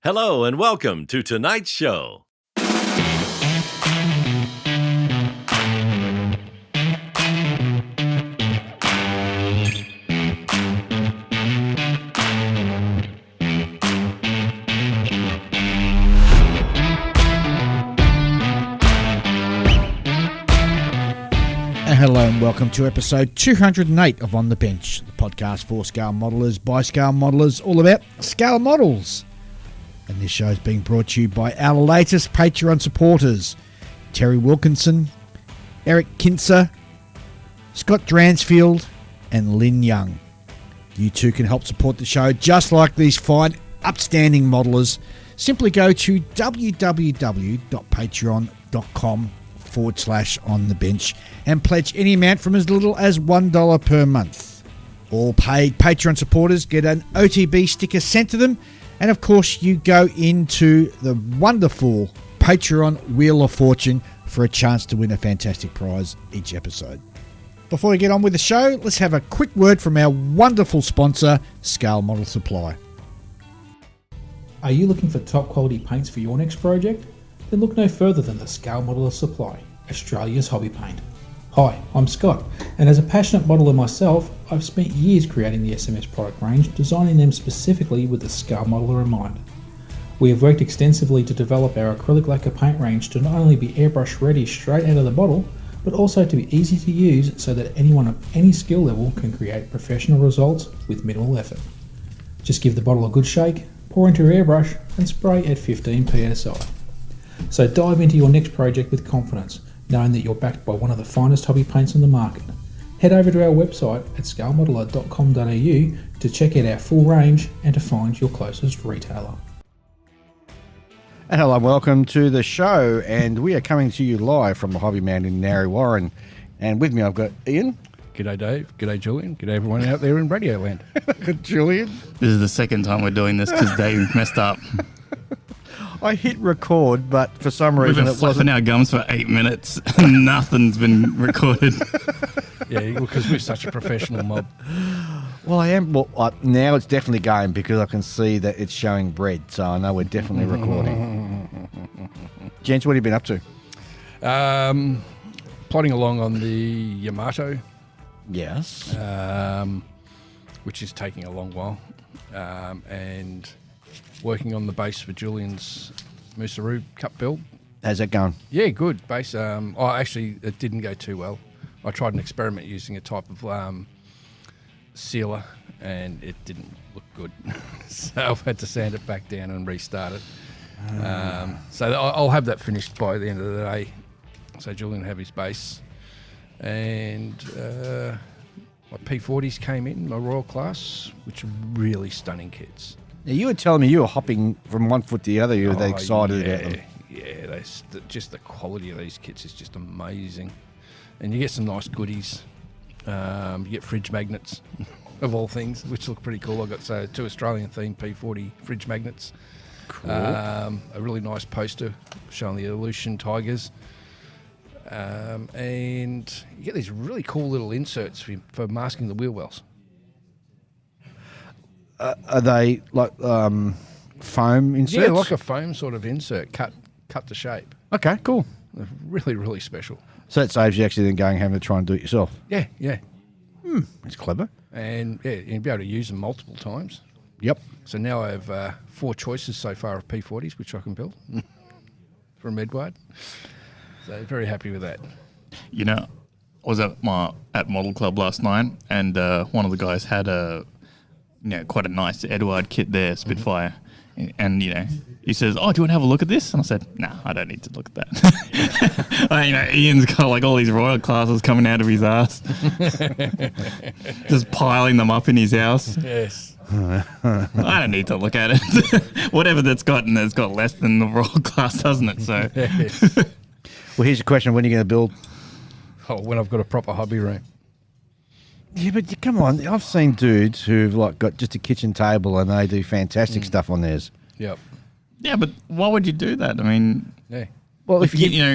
Hello and welcome to tonight's show. Hello and welcome to episode 208 of On the Bench, the podcast for scale modelers, by scale modelers, all about scale models. And this show is being brought to you by our latest Patreon supporters, Terry Wilkinson, Eric Kinzer, Scott Dransfield, and Lynn Young. You too can help support the show just like these fine, upstanding modelers. Simply go to www.patreon.com/onthebench and pledge any amount from as little as $1 per month. All paid Patreon supporters get an OTB sticker sent to them, and of course you go into the wonderful Patreon Wheel of Fortune for a chance to win a fantastic prize each episode. Before we get on with the show, let's have a quick word from our wonderful sponsor, Scale Model Supply. Are you looking for top quality paints for your next project? Then look no further than the Scale Modeler Supply, Australia's hobby paint. Hi, I'm Scott, and as a passionate modeler myself, I've spent years creating the SMS product range, designing them specifically with the Scale Modeler in mind. We have worked extensively to develop our acrylic lacquer paint range to not only be airbrush ready straight out of the bottle, but also to be easy to use so that anyone of any skill level can create professional results with minimal effort. Just give the bottle a good shake, pour into your airbrush, and spray at 15 psi. So dive into your next project with confidence, knowing that you're backed by one of the finest hobby paints on the market. Head over to our website at scalemodeler.com.au to check out our full range and to find your closest retailer. And hello and welcome to the show, and we are coming to you live from the Hobbyman in Narre Warren. And with me I've got Ian. G'day Dave, g'day Julian, g'day everyone out there in Radio Land. Julian. This is the second time we're doing this because Dave messed up. I hit record, but for some We've reason been it flapping wasn't. our gums for 8 minutes and nothing's been recorded. Yeah, because we're such a professional mob. Well, I am. Well, now it's definitely going because I can see that it's showing bread, so I know we're definitely recording. Gents, what have you been up to? Plodding along on the Yamato, Yes. which is taking a long while, and working on the base for Julian's Musaru Cup build. How's that going? Yeah, good base. Actually, it didn't go too well. I tried an experiment using a type of sealer, and it didn't look good. So I've had to sand it back down and restart it. So I'll have that finished by the end of the day. So Julian will have his base. And my P40s came in, my Royal Class, which are really stunning kits. Now, you were telling me you were hopping from one foot to the other. You were that excited about them. Yeah, just the quality of these kits is just amazing. And you get some nice goodies. You get fridge magnets, of all things, which look pretty cool. I got two Australian-themed P40 fridge magnets. Cool. A really nice poster showing the Aleutian tigers. And you get these really cool little inserts for masking the wheel wells. Are they like foam inserts? Yeah, like a foam sort of insert, cut to shape. Okay, cool. They're really, really special. So that saves you actually then going having to try and do it yourself. Yeah. That's clever. And yeah, you'll be able to use them multiple times. Yep. So now I have 4 choices so far of P40s, which I can build from Edward. So very happy with that. You know, I was at Model Club last night and one of the guys had quite a nice Edward kit there, Spitfire. And, he says, "Oh, do you want to have a look at this?" And I said, "No, I don't need to look at that." Ian's got like all these Royal Classes coming out of his ass. Just piling them up in his house. Yes. I don't need to look at it. Whatever that's got less than the Royal Class, doesn't it? So, Yes. Well, here's your question. When are you going to build? Oh, when I've got a proper hobby room. Yeah, but come on. I've seen dudes who've got just a kitchen table and they do fantastic stuff on theirs. Yep. yeah, but why would you do that? I mean, Yeah. Well, if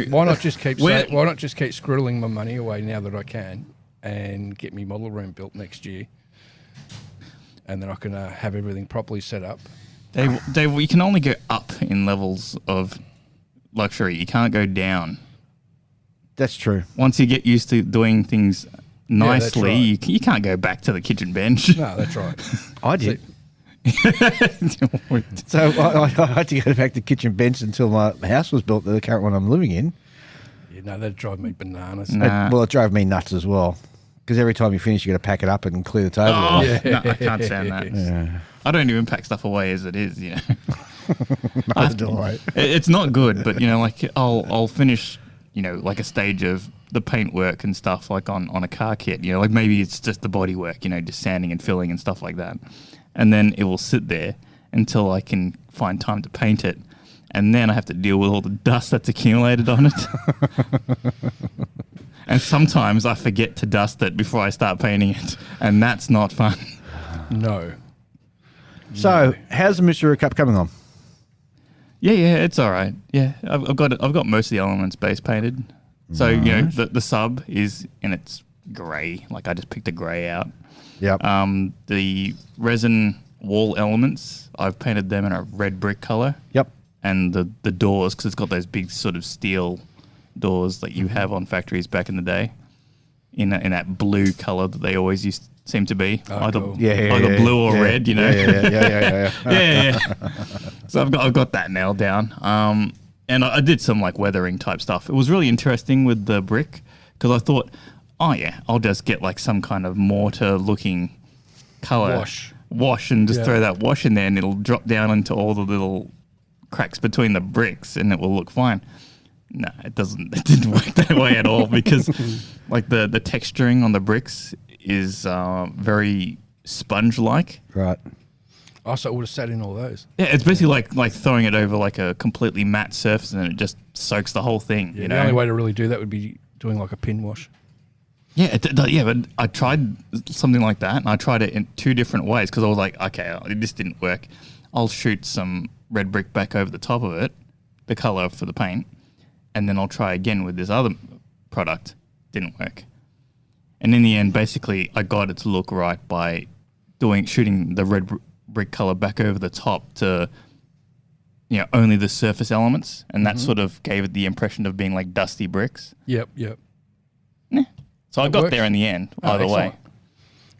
Why not just keep Where- why not just keep scribbling my money away now that I can, and get me model room built next year, and then I can have everything properly set up Dave, you can only go up in levels of luxury. You can't go down. That's true. Once you get used to doing things nicely, right. you can't go back to the kitchen bench. No, that's right. I did. So I had to go back to kitchen bench until my house was built, the current one I'm living in. Yeah, no, that'd drive me bananas. Nah. Well, it drove me nuts as well. Because every time you finish, you got to pack it up and clear the table. Oh, away. no, I can't stand that. Yeah. I don't even pack stuff away as it is, you know. Neither do I. It's not good, but you know, like I'll finish, you know, like a stage of the paint work and stuff like on a car kit, you know, like maybe it's just the body work, you know, just sanding and filling and stuff like that. And then it will sit there until I can find time to paint it. And then I have to deal with all the dust that's accumulated on it. And sometimes I forget to dust it before I start painting it. And that's not fun. No. So, how's the Mystery Cup coming on? Yeah, it's all right. Yeah, I've got most of the elements base painted. So, you know, the sub is in its grey. Like I just picked a grey out. Yep. The resin wall elements, I've painted them in a red brick colour. Yep. And the doors, because it's got those big sort of steel doors that you have on factories back in the day, in that blue colour that they always seem to be. Either cool. either blue or red, you know. Yeah. Yeah. So I've got that nailed down. And I did some like weathering type stuff. It was really interesting with the brick because I thought, oh yeah, I'll just get like some kind of mortar looking colour wash and just throw that wash in there and it'll drop down into all the little cracks between the bricks and it will look fine. No, it doesn't. It didn't work that way at all because like the texturing on the bricks is very sponge-like. Right. Oh, so it would have sat in all those. Yeah, it's basically like throwing it over like a completely matte surface and it just soaks the whole thing. Yeah, you the know? only way to really do that would be doing like a pin wash. Yeah, but I tried something like that and I tried it in two different ways because I was like, okay, this didn't work. I'll shoot some red brick back over the top of it, the colour for the paint, and then I'll try again with this other product. Didn't work. And in the end, basically, I got it to look right by shooting the red brick colour back over the top to, you know, only the surface elements, and that sort of gave it the impression of being like dusty bricks. Yep. So I got works. there in the end, either way.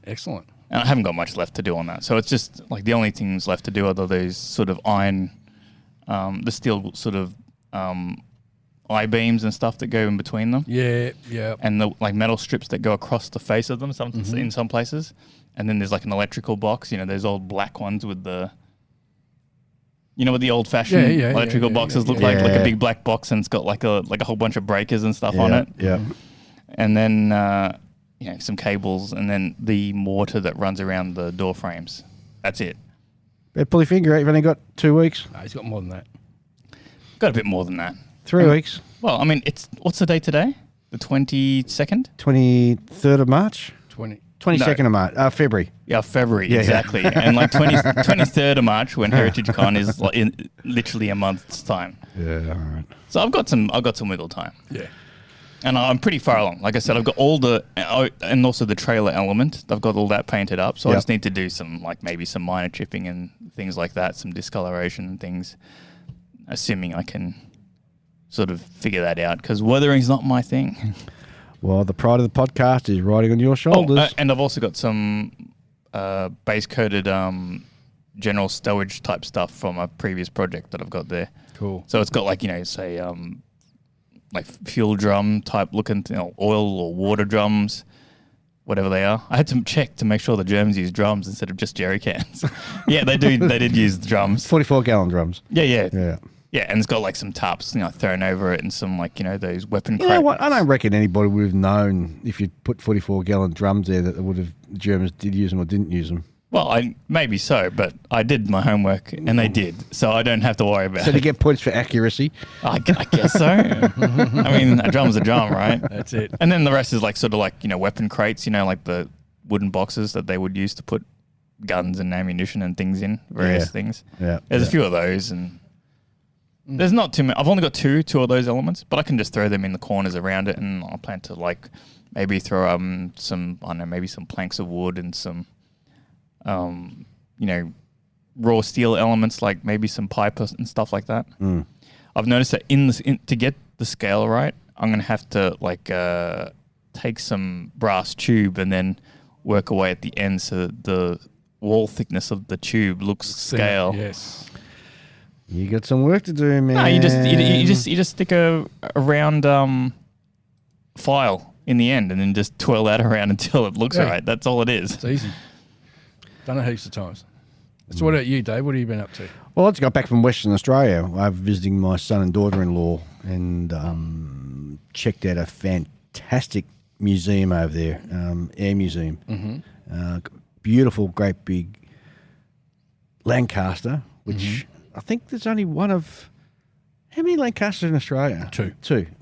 Excellent. And I haven't got much left to do on that. So it's just like the only things left to do are those sort of iron, the steel sort of I-beams and stuff that go in between them. Yeah. And the like metal strips that go across the face of them in some places. And then there's like an electrical box, you know, those old black ones with the, you know what the old-fashioned electrical boxes look like a big black box and it's got like a whole bunch of breakers and stuff on it. Yeah. And then, you know, some cables and then the mortar that runs around the door frames. That's it. Pull your finger out. You've only got 2 weeks. No, he's got more than that. Got a bit more than that. 3 weeks. Well, I mean, what's the date today? The 22nd? 23rd of March? 22nd of March. February. Yeah, February, exactly. And like 23rd of March when Heritage Con is like in literally a month's time. Yeah, all right. So I've got some wiggle time. Yeah. And I'm pretty far along. Like I said, I've got all and also the trailer element. I've got all that painted up. So I just need to do some, like maybe some minor chipping and things like that, some discoloration and things, assuming I can sort of figure that out because weathering's not my thing. Well, the pride of the podcast is riding on your shoulders. And I've also got some base-coated general stowage type stuff from a previous project that I've got there. Cool. So it's got like, you know, say like fuel drum type looking, you know, oil or water drums, whatever they are. I had to check to make sure the Germans use drums instead of just jerry cans. Yeah, they do. They did use the drums. 44-gallon drums. Yeah. Yeah. Yeah, and it's got like some tarps, you know, thrown over it and some like, you know, those weapon You know what? I don't reckon anybody would have known if you put 44-gallon drums there that the Germans did use them or didn't use them. Well, maybe so, but I did my homework and they did, so I don't have to worry about So it. to get points for accuracy? I guess so. I mean, a drum's a drum, right? That's it. And then the rest is like sort of like, you know, weapon crates, you know, like the wooden boxes that they would use to put guns and ammunition and things in, various things. Yeah. There's a few of those and there's not too many. I've only got two of those elements, but I can just throw them in the corners around it and I'll plan to like maybe throw some, I don't know, maybe some planks of wood and some, you know, raw steel elements, like maybe some pipe and stuff like that. Mm. I've noticed that to get the scale right, I'm gonna have to take some brass tube and then work away at the end so that the wall thickness of the tube looks scale. Yes. You got some work to do, man. No, you just stick a round file in the end and then just twirl that around until it looks right. That's all it is. It's easy. Done it heaps of times. So what about you, Dave? What have you been up to? Well, I just got back from Western Australia. I'm visiting my son and daughter-in-law and checked out a fantastic museum over there, air museum. Mm-hmm. Beautiful, great big Lancaster, which I think there's only one of... How many Lancasters in Australia? Two.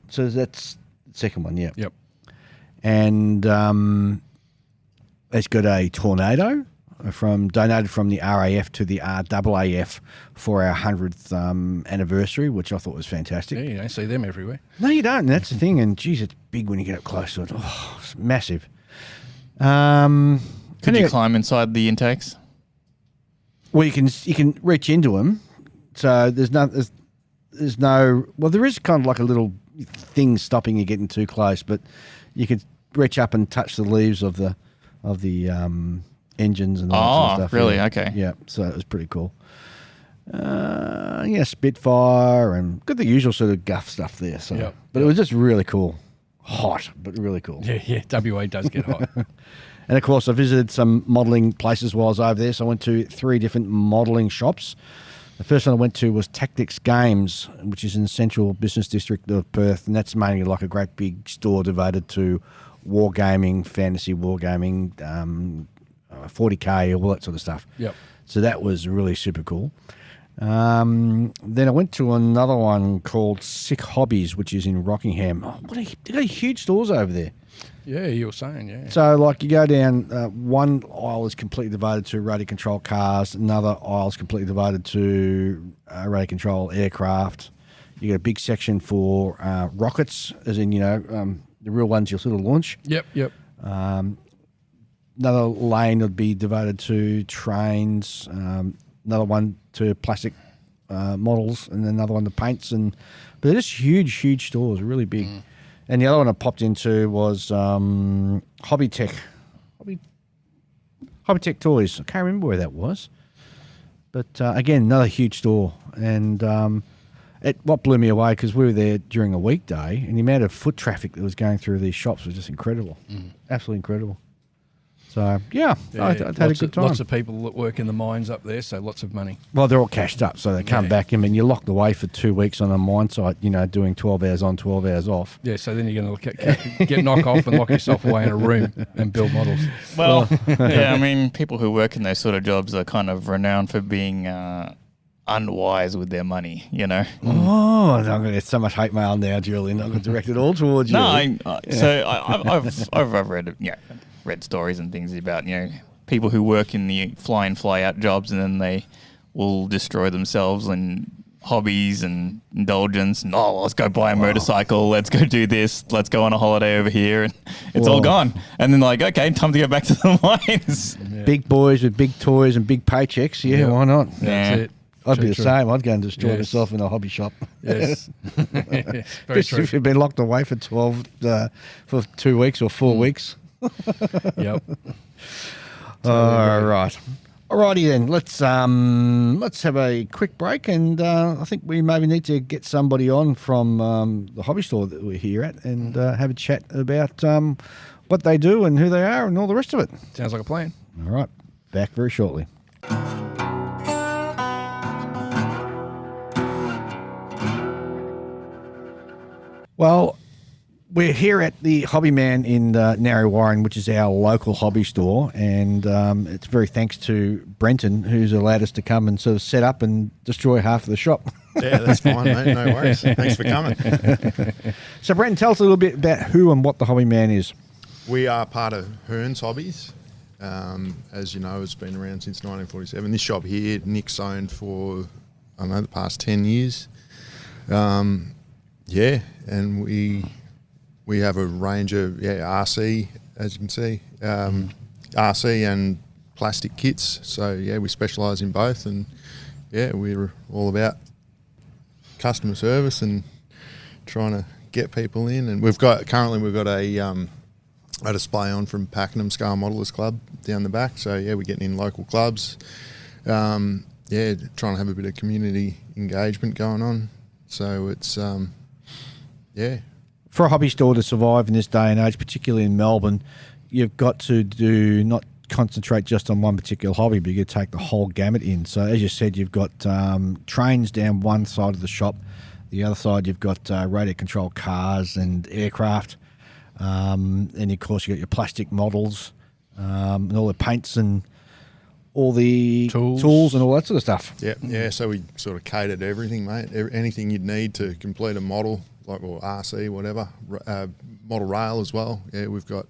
So that's the second one, yeah. Yep. And it's got a Tornado donated from the RAF to the RAAF for our 100th anniversary, which I thought was fantastic. Yeah, you don't see them everywhere. No, you don't. And that's the thing. And geez, it's big when you get up close to it. Oh, it's massive. Could you climb inside the intakes? Well, you can reach into them. So there's no. Well, there is kind of like a little thing stopping you getting too close, but you could reach up and touch the leaves of the engines and all that sort of stuff. Really? Yeah. Okay. Yeah, so it was pretty cool. Spitfire and got the usual sort of guff stuff there. So, but it was just really cool. Hot, but really cool. Yeah. WA does get hot. And of course, I visited some modelling places while I was over there. So I went to 3 different modelling shops. The first one I went to was Tactics Games, which is in the central business district of Perth, and that's mainly like a great big store devoted to wargaming, fantasy wargaming, 40K, all that sort of stuff. Yep. So that was really super cool. Then I went to another one called Sick Hobbies, which is in Rockingham. Oh, they got huge stores over there. Yeah, you were saying, yeah. So, like, you go down, one aisle is completely devoted to radio control cars, another aisle is completely devoted to radio control aircraft. You got a big section for rockets, as in, the real ones you'll sort of launch. Yep. Another lane would be devoted to trains, another one to plastic models, and another one to paints. But they're just huge stores, really big. Mm. And the other one I popped into was Hobby Tech Toys. I can't remember where that was. But again, another huge store. And what blew me away, because we were there during a weekday, and the amount of foot traffic that was going through these shops was just incredible. Absolutely incredible. So, I had a good time. Lots of people that work in the mines up there, so lots of money. Well, they're all cashed up, so they come back. I mean, you're locked away for 2 weeks on a mine site, doing 12 hours on, 12 hours off. Yeah, so then you're going to get knocked off and lock yourself away in a room and build models. Well, I mean, people who work in those sort of jobs are kind of renowned for being unwise with their money, Oh, I'm going to get so much hate mail now, Julian. I'm going to direct it all towards you. No, I've read stories and things about, people who work in the fly in, fly out jobs, and then they will destroy themselves and hobbies and indulgence, and let's go buy a motorcycle, let's go do this, let's go on a holiday over here, and it's all gone. And then okay, time to go back to the mines. Yeah. Big boys with big toys and big paychecks. Yeah, why not? That's it. I'd be the same. I'd go and destroy myself in a hobby shop. Yes. Very true. If you've been locked away for 2 weeks or 4 weeks. Yep. All right. Alrighty then. Let's have a quick break, and I think we maybe need to get somebody on from the hobby store that we're here at, and have a chat about what they do and who they are and all the rest of it. Sounds like a plan. All right. Back very shortly. Well, we're here at the Hobbyman in Narre Warren, which is our local hobby store, and it's very thanks to Brenton, who's allowed us to come and sort of set up and destroy half of the shop. Yeah, that's fine, mate. No worries. Thanks for coming. So, Brenton, tell us a little bit about who and what the Hobbyman is. We are part of Hearns Hobbies. As you know, it's been around since 1947. This shop here, Nick's owned for, the past 10 years. And we have a range of RC, as you can see, RC and plastic kits. So yeah, we specialise in both, and yeah, we're all about customer service and trying to get people in. And currently we've got a display on from Pakenham Scale Modelers Club down the back. So yeah, we're getting in local clubs. Trying to have a bit of community engagement going on. So it's For a hobby store to survive in this day and age, particularly in Melbourne, you've got to not concentrate just on one particular hobby, but you take the whole gamut in. So as you said, you've got trains down one side of the shop. The other side, you've got radio controlled cars and aircraft. And of course, you've got your plastic models and all the paints and all the tools and all that sort of stuff. Yeah. So we sort of cater to everything, mate. Anything you'd need to complete a model, or RC, whatever, model rail as well. Yeah, we've got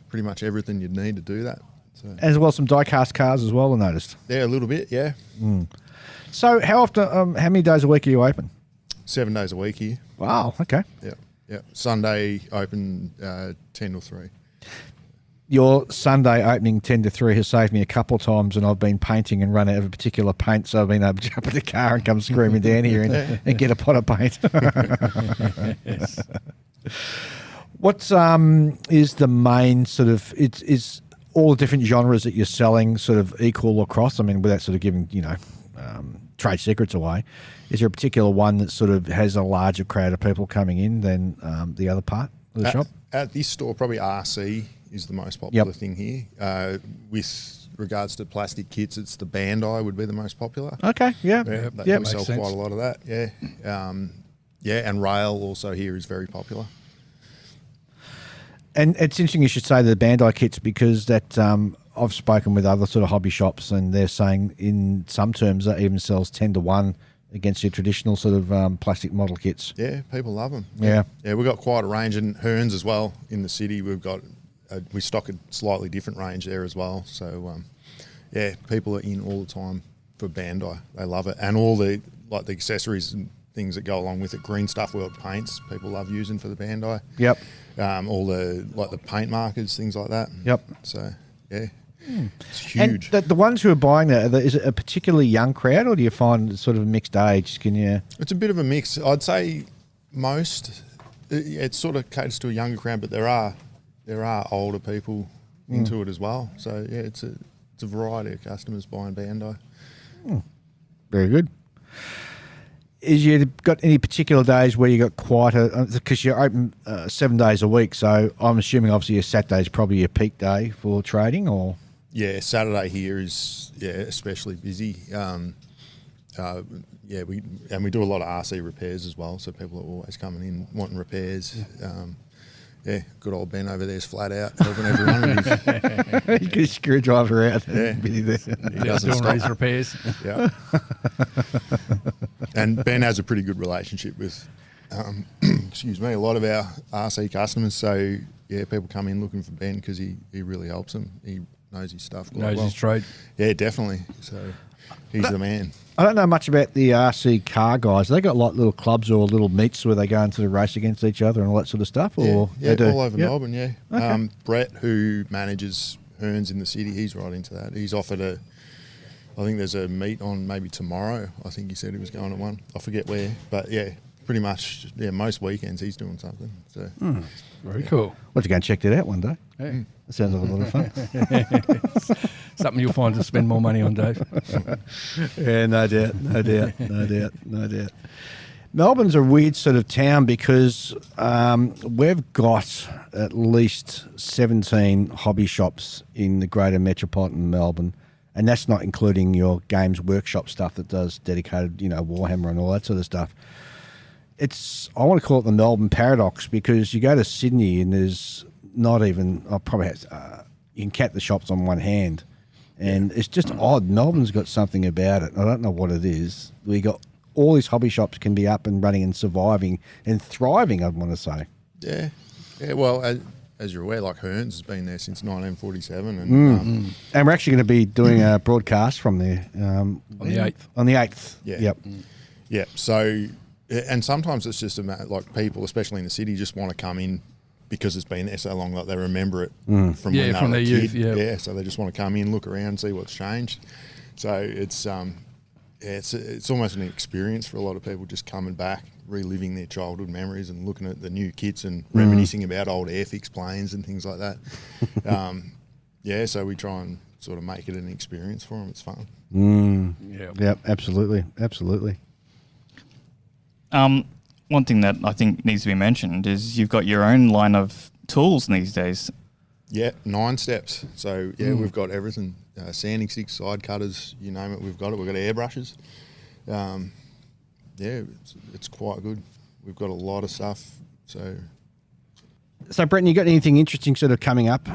pretty much everything you'd need to do that. So. As well, some die-cast cars as well, I noticed. Yeah, a little bit, yeah. So how often, how many days a week are you open? 7 days a week here. Wow, okay. Yeah. Sunday open 10 till 3. Your Sunday opening 10 to 3 has saved me a couple of times, and I've been painting and run out of a particular paint, so I've been able to jump in the car and come screaming down here and get a pot of paint. What is the main sort of, is all the different genres that you're selling sort of equal across? I mean, without sort of giving, trade secrets away, is there a particular one that sort of has a larger crowd of people coming in than the other part of the shop? At this store, probably RC is the most popular thing here. With regards to plastic kits, it's the Bandai would be the most popular. Okay, We sell quite a lot of that, and rail also here is very popular. And it's interesting you should say the Bandai kits, because that I've spoken with other sort of hobby shops, and they're saying in some terms that even sells 10 to 1 against your traditional sort of plastic model kits. Yeah, people love them. Yeah, we've got quite a range, and Hearns as well in the city. We've got we stock a slightly different range there as well. So people are in all the time for Bandai. They love it, and all the accessories and things that go along with it. Green Stuff World paints people love using for the Bandai. Yep. All the paint markers, things like that. Yep. So it's huge. And the ones who are buying that, is it a particularly young crowd, or do you find it's sort of a mixed age? It's a bit of a mix. I'd say most it sort of caters to a younger crowd, but there are older people into it as well. So yeah, it's a variety of customers buying Bandai. Very good. Is you got any particular days where you got quite because you're open 7 days a week, so I'm assuming obviously your Saturday is probably your peak day for trading, or? Yeah, Saturday here is especially busy. We do a lot of RC repairs as well, so people are always coming in wanting repairs. Good old Ben over there's flat out helping everyone. You get a screwdriver out. He doesn't doing stop. these repairs. Yeah. And Ben has a pretty good relationship with, a lot of our RC customers. So yeah, people come in looking for Ben because he really helps them. He knows his stuff quite Knows well. his trade. Yeah, definitely. So he's the man. I don't know much about the RC car guys. They got like little clubs or little meets where they go into the race against each other and all that sort of stuff. Or they do all over Melbourne. Yeah. Okay. Brett, who manages Hearns in the city, he's right into that. He's offered I think there's a meet on maybe tomorrow. I think he said he was going to one. I forget where, but pretty much most weekends he's doing something. So very cool. We'll have to go and check that out one day. Hey. That sounds like a lot of fun. Something you'll find to spend more money on, Dave. Yeah, no doubt. Melbourne's a weird sort of town because we've got at least 17 hobby shops in the greater metropolitan Melbourne, and that's not including your Games Workshop stuff that does dedicated, Warhammer and all that sort of stuff. I want to call it the Melbourne paradox, because you go to Sydney and there's not even, you can count the shops on one hand, and it's just odd. Melbourne's got something about it. I don't know what it is. We got all these hobby shops can be up and running and surviving and thriving, I want to say. Yeah. Well, as you're aware, like Hearns has been there since 1947. And and we're actually going to be doing a broadcast from there. On the 8th. On the 8th. Yeah. Yep. Yeah. So, and sometimes it's just a matter, like people, especially in the city, just want to come in, because it's been there so long, like they remember it from when they from were their a youth, kid. yeah. So they just want to come in, look around, see what's changed. So it's almost an experience for a lot of people, just coming back, reliving their childhood memories and looking at the new kits and reminiscing about old Airfix planes and things like that. So we try and sort of make it an experience for them. It's fun. Yeah, absolutely. One thing that I think needs to be mentioned is you've got your own line of tools these days. Yeah, 9 steps. So, we've got everything. Sanding sticks, side cutters, you name it, we've got it. We've got airbrushes. It's quite good. We've got a lot of stuff. So, Brenton, you got anything interesting sort of coming up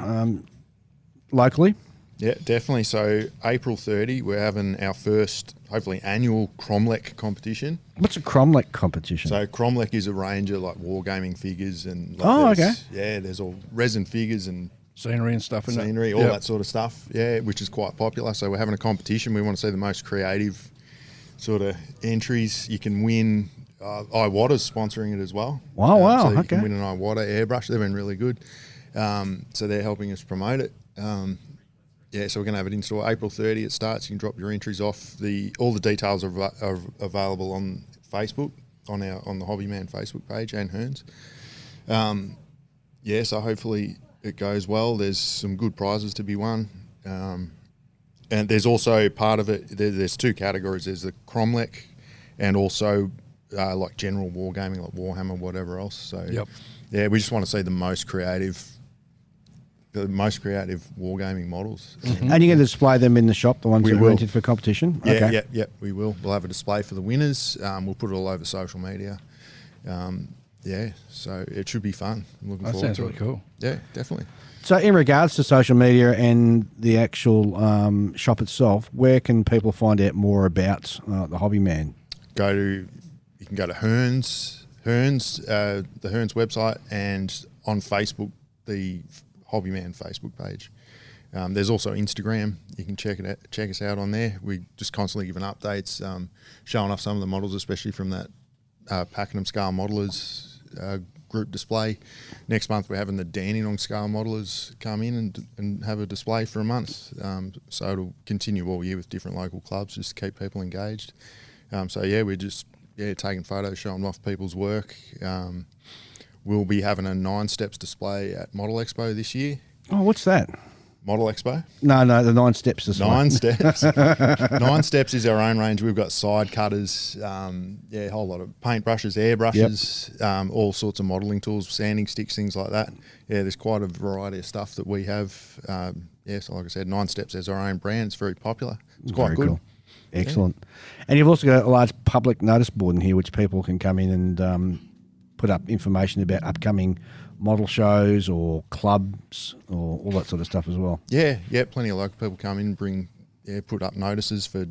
locally? yeah, definitely. So April 30, we're having our first, hopefully, annual Cromlech competition. What's a Cromlech competition? So Cromlech is a range of like wargaming figures and okay. Yeah, there's all resin figures and Scenery and stuff. scenery, all that sort of stuff. Yeah, which is quite popular. So we're having a competition. We want to see the most creative sort of entries. You can win. Iwata's sponsoring it as well. Wow, so you okay. can win an Iwata airbrush. They've been really good. So they're helping us promote it. So we're going to have it in store April 30. It starts. You can drop your entries off. All the details are available on Facebook, on the Hobbyman Facebook page and Hearns. So hopefully it goes well. There's some good prizes to be won. And there's also part of it, there's 2 categories. There's the Cromlech and also like general wargaming, like Warhammer, whatever else. So we just want to see the most creative wargaming models. And you're going to display them in the shop, the ones We that will. were entered for competition? Okay. Yeah, we will. We'll have a display for the winners. We'll put it all over social media. So it should be fun. I'm looking That forward sounds to really it. cool. Yeah, definitely. So in regards to social media and the actual shop itself, where can people find out more about the Hobbyman? You can go to Hearns, the Hearns website, and on Facebook, the Hobbyman Facebook page. There's also Instagram. You can check us out on there. We just constantly giving updates, showing off some of the models, especially from that Pakenham Scale Modelers group display. Next month, we're having the Dandenong Scale Modelers come in and have a display for a month. So it'll continue all year with different local clubs just to keep people engaged. We're just taking photos, showing off people's work. We'll be having a 9 steps display at Model Expo this year. Oh, what's that? Model Expo? No, the 9 steps this 9 steps. 9 steps is our own range. We've got side cutters, a whole lot of paintbrushes, airbrushes, all sorts of modelling tools, sanding sticks, things like that. Yeah, there's quite a variety of stuff that we have. So like I said, 9 steps is our own brand. It's very popular. It's quite Very good. cool. Excellent. Yeah. And you've also got a large public notice board in here which people can come in and put up information about upcoming model shows or clubs or all that sort of stuff as well. Yeah, plenty of local people come in, put up notices for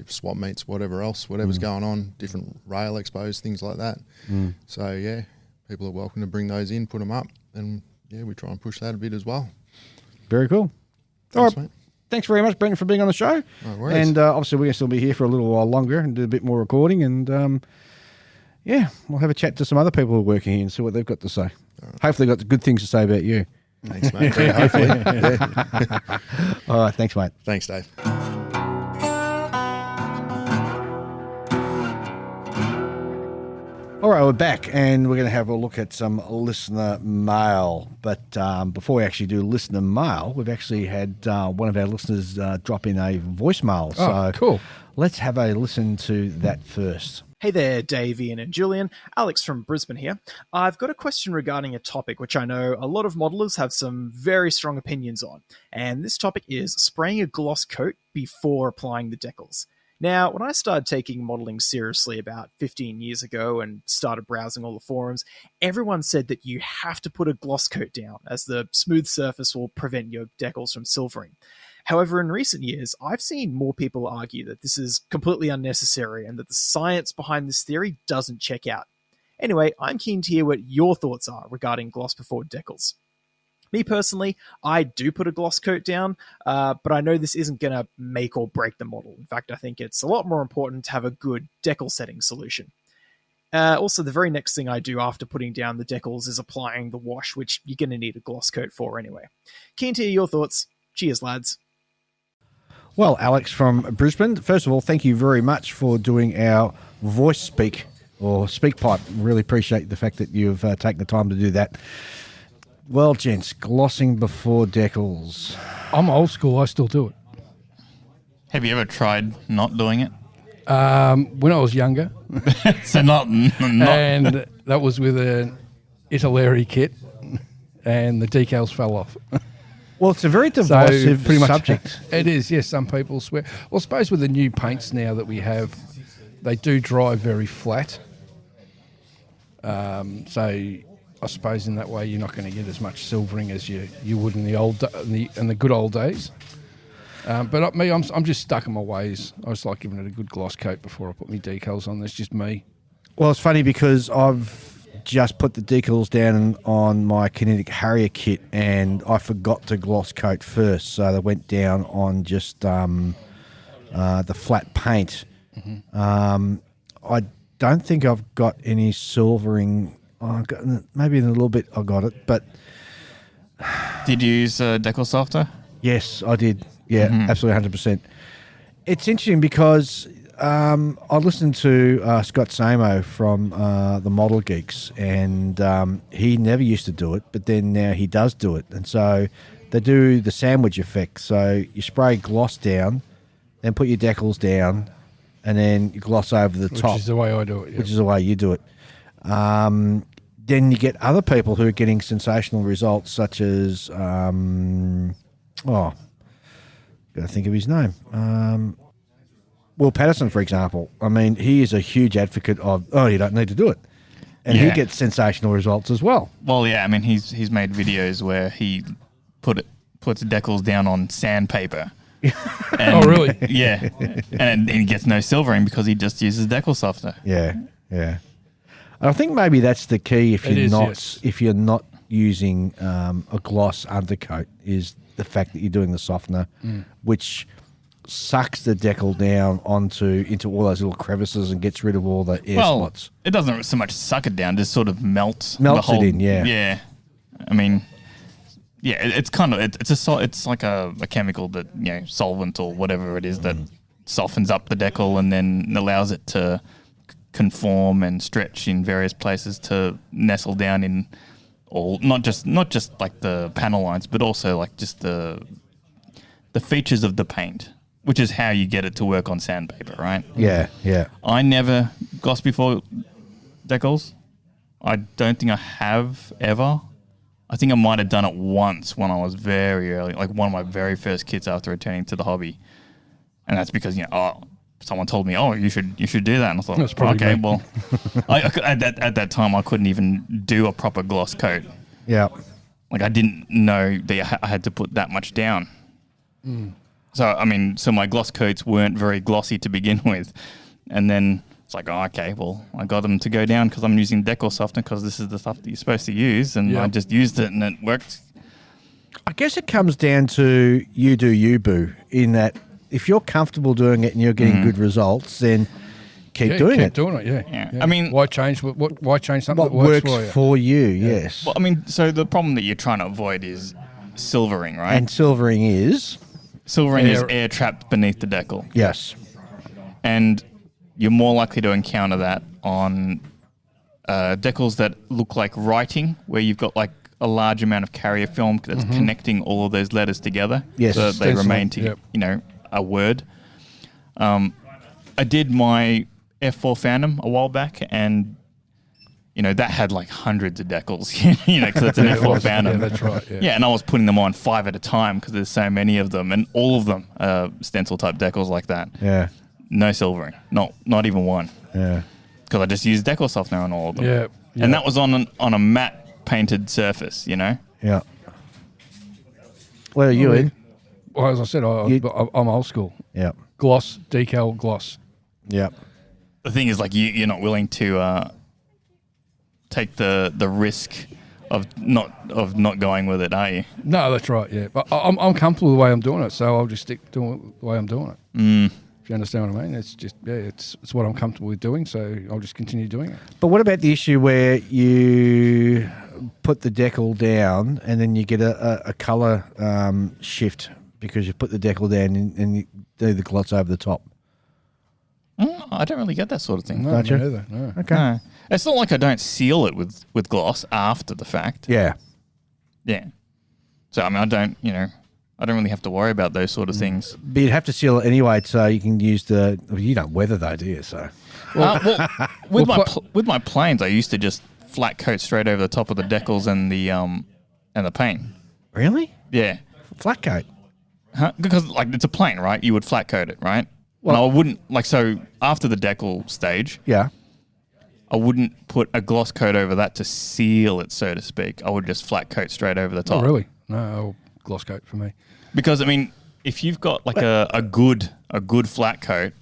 swap meets, whatever's going on, different rail expos, things like that. So people are welcome to bring those in, put them up, and we try and push that a bit as well. Very cool. Thanks, All right. mate. Thanks very much, Brenton, for being on the show. No worries. And obviously we're going to still be here for a little while longer and do a bit more recording and we'll have a chat to some other people who are working here and see what they've got to say. Hopefully they've got good things to say about you. Thanks, mate. Yeah, hopefully. Yeah. All right, thanks, mate. Thanks, Dave. All right, we're back and we're going to have a look at some listener mail. But before we actually do listener mail, we've actually had one of our listeners drop in a voicemail. So cool. Let's have a listen to that first. Hey there, Dave, Ian and Julian. Alex from Brisbane here. I've got a question regarding a topic which I know a lot of modelers have some very strong opinions on. And this topic is spraying a gloss coat before applying the decals. Now, when I started taking modeling seriously about 15 years ago and started browsing all the forums, everyone said that you have to put a gloss coat down as the smooth surface will prevent your decals from silvering. However, in recent years, I've seen more people argue that this is completely unnecessary and that the science behind this theory doesn't check out. Anyway, I'm keen to hear what your thoughts are regarding gloss before decals. Me personally, I do put a gloss coat down, but I know this isn't going to make or break the model. In fact, I think it's a lot more important to have a good decal setting solution. Also, the very next thing I do after putting down the decals is applying the wash, which you're going to need a gloss coat for anyway. Keen to hear your thoughts. Cheers, lads. Well, Alex from Brisbane, first of all, thank you very much for doing our voice speak or speak pipe. Really appreciate the fact that you've taken the time to do that. Well, gents, glossing before decals. I'm old school. I still do it. Have you ever tried not doing it? When I was younger, So not and that was with an Italeri kit, and the decals fell off. Well, it's a very divisive subject. It is, yes. Some people swear. Well, I suppose with the new paints now that we have, they do dry very flat. So I suppose in that way you're not going to get as much silvering as you would in the good old days. But me, I'm just stuck in my ways. I just like giving it a good gloss coat before I put my decals on. That's just me. Well, it's funny because I've just put the decals down on my Kinetic Harrier kit and I forgot to gloss coat first, so they went down on just the flat paint. Mm-hmm. I don't think I've got any silvering. Maybe in a little bit I got it, but... Did you use decal softer? Yes, I did. Yeah, absolutely 100%. It's interesting because I listened to Scott Samo from the Model Geeks, and he never used to do it, but then now he does do it. And so they do the sandwich effect. So you spray gloss down, then put your decals down, and then you gloss over the top. Which is the way I do it. Yeah. Which is the way you do it. Then you get other people who are getting sensational results, such as... got to think of his name. Will Patterson, for example. I mean, he is a huge advocate of, you don't need to do it. And he gets sensational results as well. Well, yeah, I mean, he's made videos where he puts decals down on sandpaper. Oh, really? Yeah. And he gets no silvering because he just uses decal softener. Yeah, yeah. And I think maybe that's the key if you're not using a gloss undercoat is the fact that you're doing the softener, which sucks the decal down into all those little crevices and gets rid of all the air spots. It doesn't so much suck it down, just sort of melts it in. Yeah, yeah. I mean, yeah, it's kind of it's like a chemical that solvent or whatever it is that softens up the decal and then allows it to conform and stretch in various places to nestle down in. Or not just like the panel lines, but also like just the features of the paint, which is how you get it to work on sandpaper, right? Yeah, yeah. I never glossed before decals. I don't think I have ever. I think I might have done it once when I was very early, like one of my very first kits after returning to the hobby, and that's because someone told me, you should do that, and I thought, that's probably okay, me. well, at that time I couldn't even do a proper gloss coat. Yeah, like I didn't know that I had to put that much down. So I mean, my gloss coats weren't very glossy to begin with, and then it's like, okay, well, I got them to go down because I'm using decal softener because this is the stuff that you're supposed to use, and I just used it and it worked. I guess it comes down to you do you, boo, in that. If you're comfortable doing it and you're getting good results, then keep doing it. Yeah. I mean, why change something What that works for you? Yes. Well, I mean, so the problem that you're trying to avoid is silvering, right? And silvering is air trapped beneath the decal. Yes. And you're more likely to encounter that on decals that look like writing, where you've got like a large amount of carrier film that's connecting all of those letters together. Yes. So that they remain to a word. I did my F4 Phantom a while back, and that had like hundreds of decals, because it's an F4 Phantom. Yeah, that's right. Yeah, and I was putting them on 5 at a time because there's so many of them, and all of them are stencil type decals like that. Yeah. No silvering, not even one. Yeah. Because I just used decal softener on all of them. Yeah. And that was on a matte painted surface, Yeah. What are you in? Well, as I said, I'm old school. Yeah. Gloss, decal, gloss. Yeah. The thing is, like, you're not willing to take the risk of not going with it, are you? No, that's right. Yeah, but I'm comfortable with the way I'm doing it, so I'll just stick doing it the way I'm doing it. If you understand what I mean, it's just it's what I'm comfortable with doing, so I'll just continue doing it. But what about the issue where you put the decal down and then you get a colour shift because you put the decal down and you do the gloss over the top? I don't really get that sort of thing. No, Don't me you? either. No. Okay. No. It's not like I don't seal it with gloss after the fact. Yeah. Yeah. So, I mean, I don't really have to worry about those sort of things. But you'd have to seal it anyway so you can use you don't weather though, do you? So With my planes, I used to just flat coat straight over the top of the decals and the paint. Really? Yeah. Flat coat? Huh? Because, like, it's a plane, right? You would flat coat it, right? Well, and I wouldn't, so after the decal stage, Yeah. I wouldn't put a gloss coat over that to seal it, so to speak. I would just flat coat straight over the top. Oh, really? No, gloss coat for me. Because, I mean, if you've got like a good flat coat,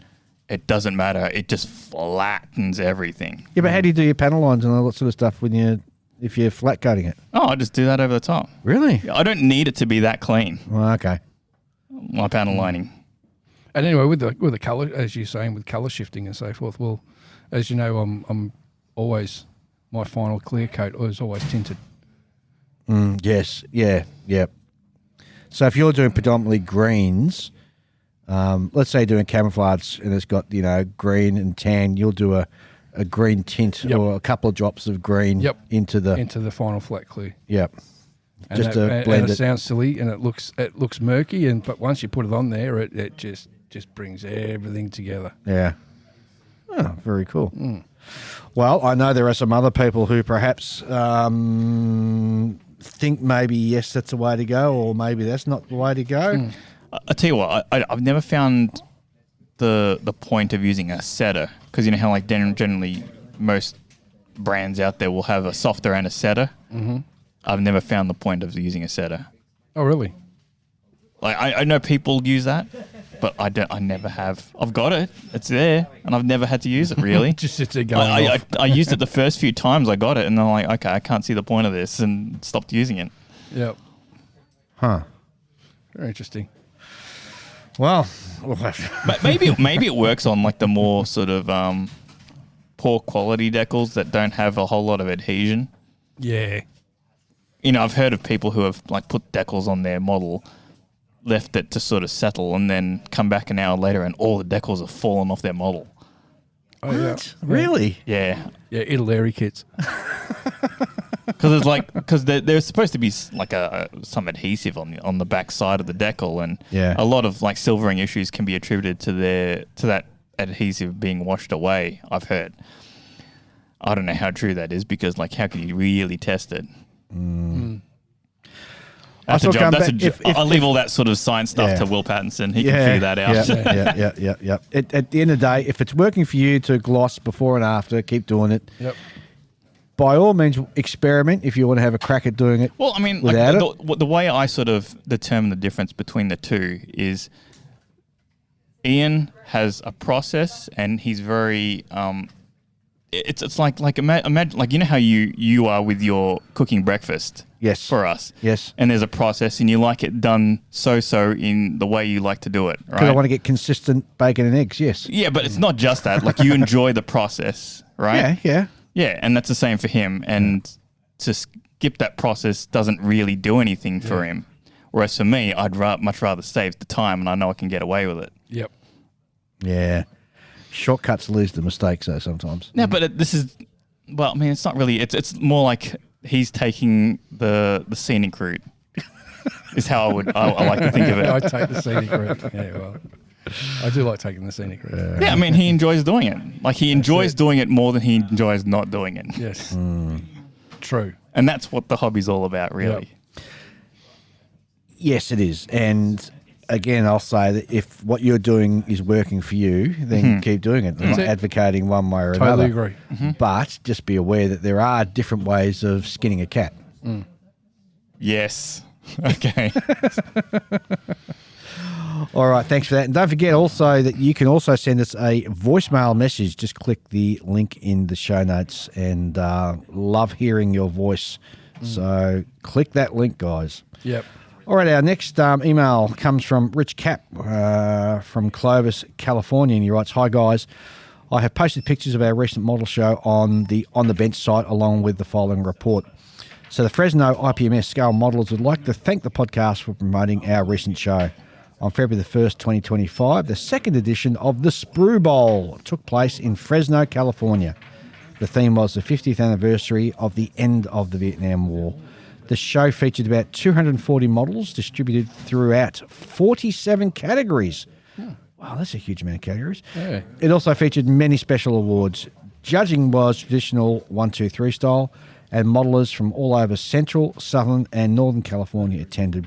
it doesn't matter. It just flattens everything. Yeah, but how do you do your panel lines and all that sort of stuff if you're flat coating it? Oh, I just do that over the top. Really? I don't need it to be that clean, Well, okay. my panel lining. And anyway, with the colour, as you're saying, with colour shifting and so forth, well, as you know, I'm always, my final clear coat is always tinted. Yes. Yeah. Yep. So if you're doing predominantly greens, let's say doing camouflage and it's got, green and tan, you'll do a green tint or a couple of drops of green into the final flat clear. Yep. And Just to blend and it it. sounds silly and it looks murky, but once you put it on there, it just brings everything together. Yeah. Oh, very cool. Well, I know there are some other people who perhaps think maybe, yes, that's the way to go, or maybe that's not the way to go. I tell you what, I've never found the point of using a setter, because you know how like generally most brands out there will have a softer and a setter. Mm-hmm. I've never found the point of using a setter. Oh, really? Like I know people use that, but I never have. I've got it, it's there, and I've never had to use it really. Just sits there going off. I used it the first few times I got it, and I'm like, okay, I can't see the point of this, and stopped using it. Yep. Huh. Very interesting. Well, But maybe it works on like the more sort of poor quality decals that don't have a whole lot of adhesion. Yeah. You know, I've heard of people who have like put decals on their model, left it to sort of settle, and then come back an hour later and all the decals have fallen off their model. Oh, yeah. what? Really? Yeah. Yeah, Italy kits. Because there's supposed to be like some adhesive on the back side of the decal, and a lot of like silvering issues can be attributed to that adhesive being washed away, I've heard. I don't know how true that is, because like how can you really test it? That's a job. I'll leave all that sort of science stuff to Will Pattinson. He can figure that out. Yeah. At the end of the day, if it's working for you to gloss before and after, keep doing it. Yep. By all means, experiment if you want to have a crack at doing it. Well, I mean, without like the way I sort of determine the difference between the two is Ian has a process, and he's very it's like imagine like, you know how you are with your cooking breakfast. Yes. For us. Yes. And there's a process, and you like it done so in the way you like to do it, right? Because I want to get consistent bacon and eggs. Yes. Yeah, but it's not just that. Like, you enjoy the process, right? Yeah. Yeah, and that's the same for him. And to skip that process doesn't really do anything for him. Whereas for me, I'd much rather save the time, and I know I can get away with it. Yep. Yeah. Shortcuts leads to mistakes, though, sometimes. No, but well, I mean, it's not really. It's more like he's taking the scenic route. Is how I like to think of it. I take the scenic route. Yeah, well, I do like taking the scenic route. Yeah, I mean, he enjoys doing it. Like, he enjoys doing it more than he enjoys not doing it. Yes. True. And that's what the hobby's all about, really. Yep. Yes, it is. And again, I'll say that if what you're doing is working for you, then keep doing it. I'm not advocating one way or another. Totally agree. But just be aware that there are different ways of skinning a cat. Yes. Okay. All right, thanks for that. And don't forget also that you can also send us a voicemail message. Just click the link in the show notes, and love hearing your voice. So click that link, guys. Yep. All right, our next email comes from Rich Cap from Clovis, California, and he writes, "Hi guys, I have posted pictures of our recent model show on the Bench site along with the following report. So the Fresno IPMS Scale Modelers would like to thank the podcast for promoting our recent show. On February the 1st, 2025, the second edition of the Sprue Bowl took place in Fresno, California. The theme was the 50th anniversary of the end of the Vietnam War. The show featured about 240 models distributed throughout 47 categories. Wow, that's a huge amount of categories. Yeah. It also featured many special awards. Judging was traditional 1, 2, 3 style, and modelers from all over Central, Southern, and Northern California attended.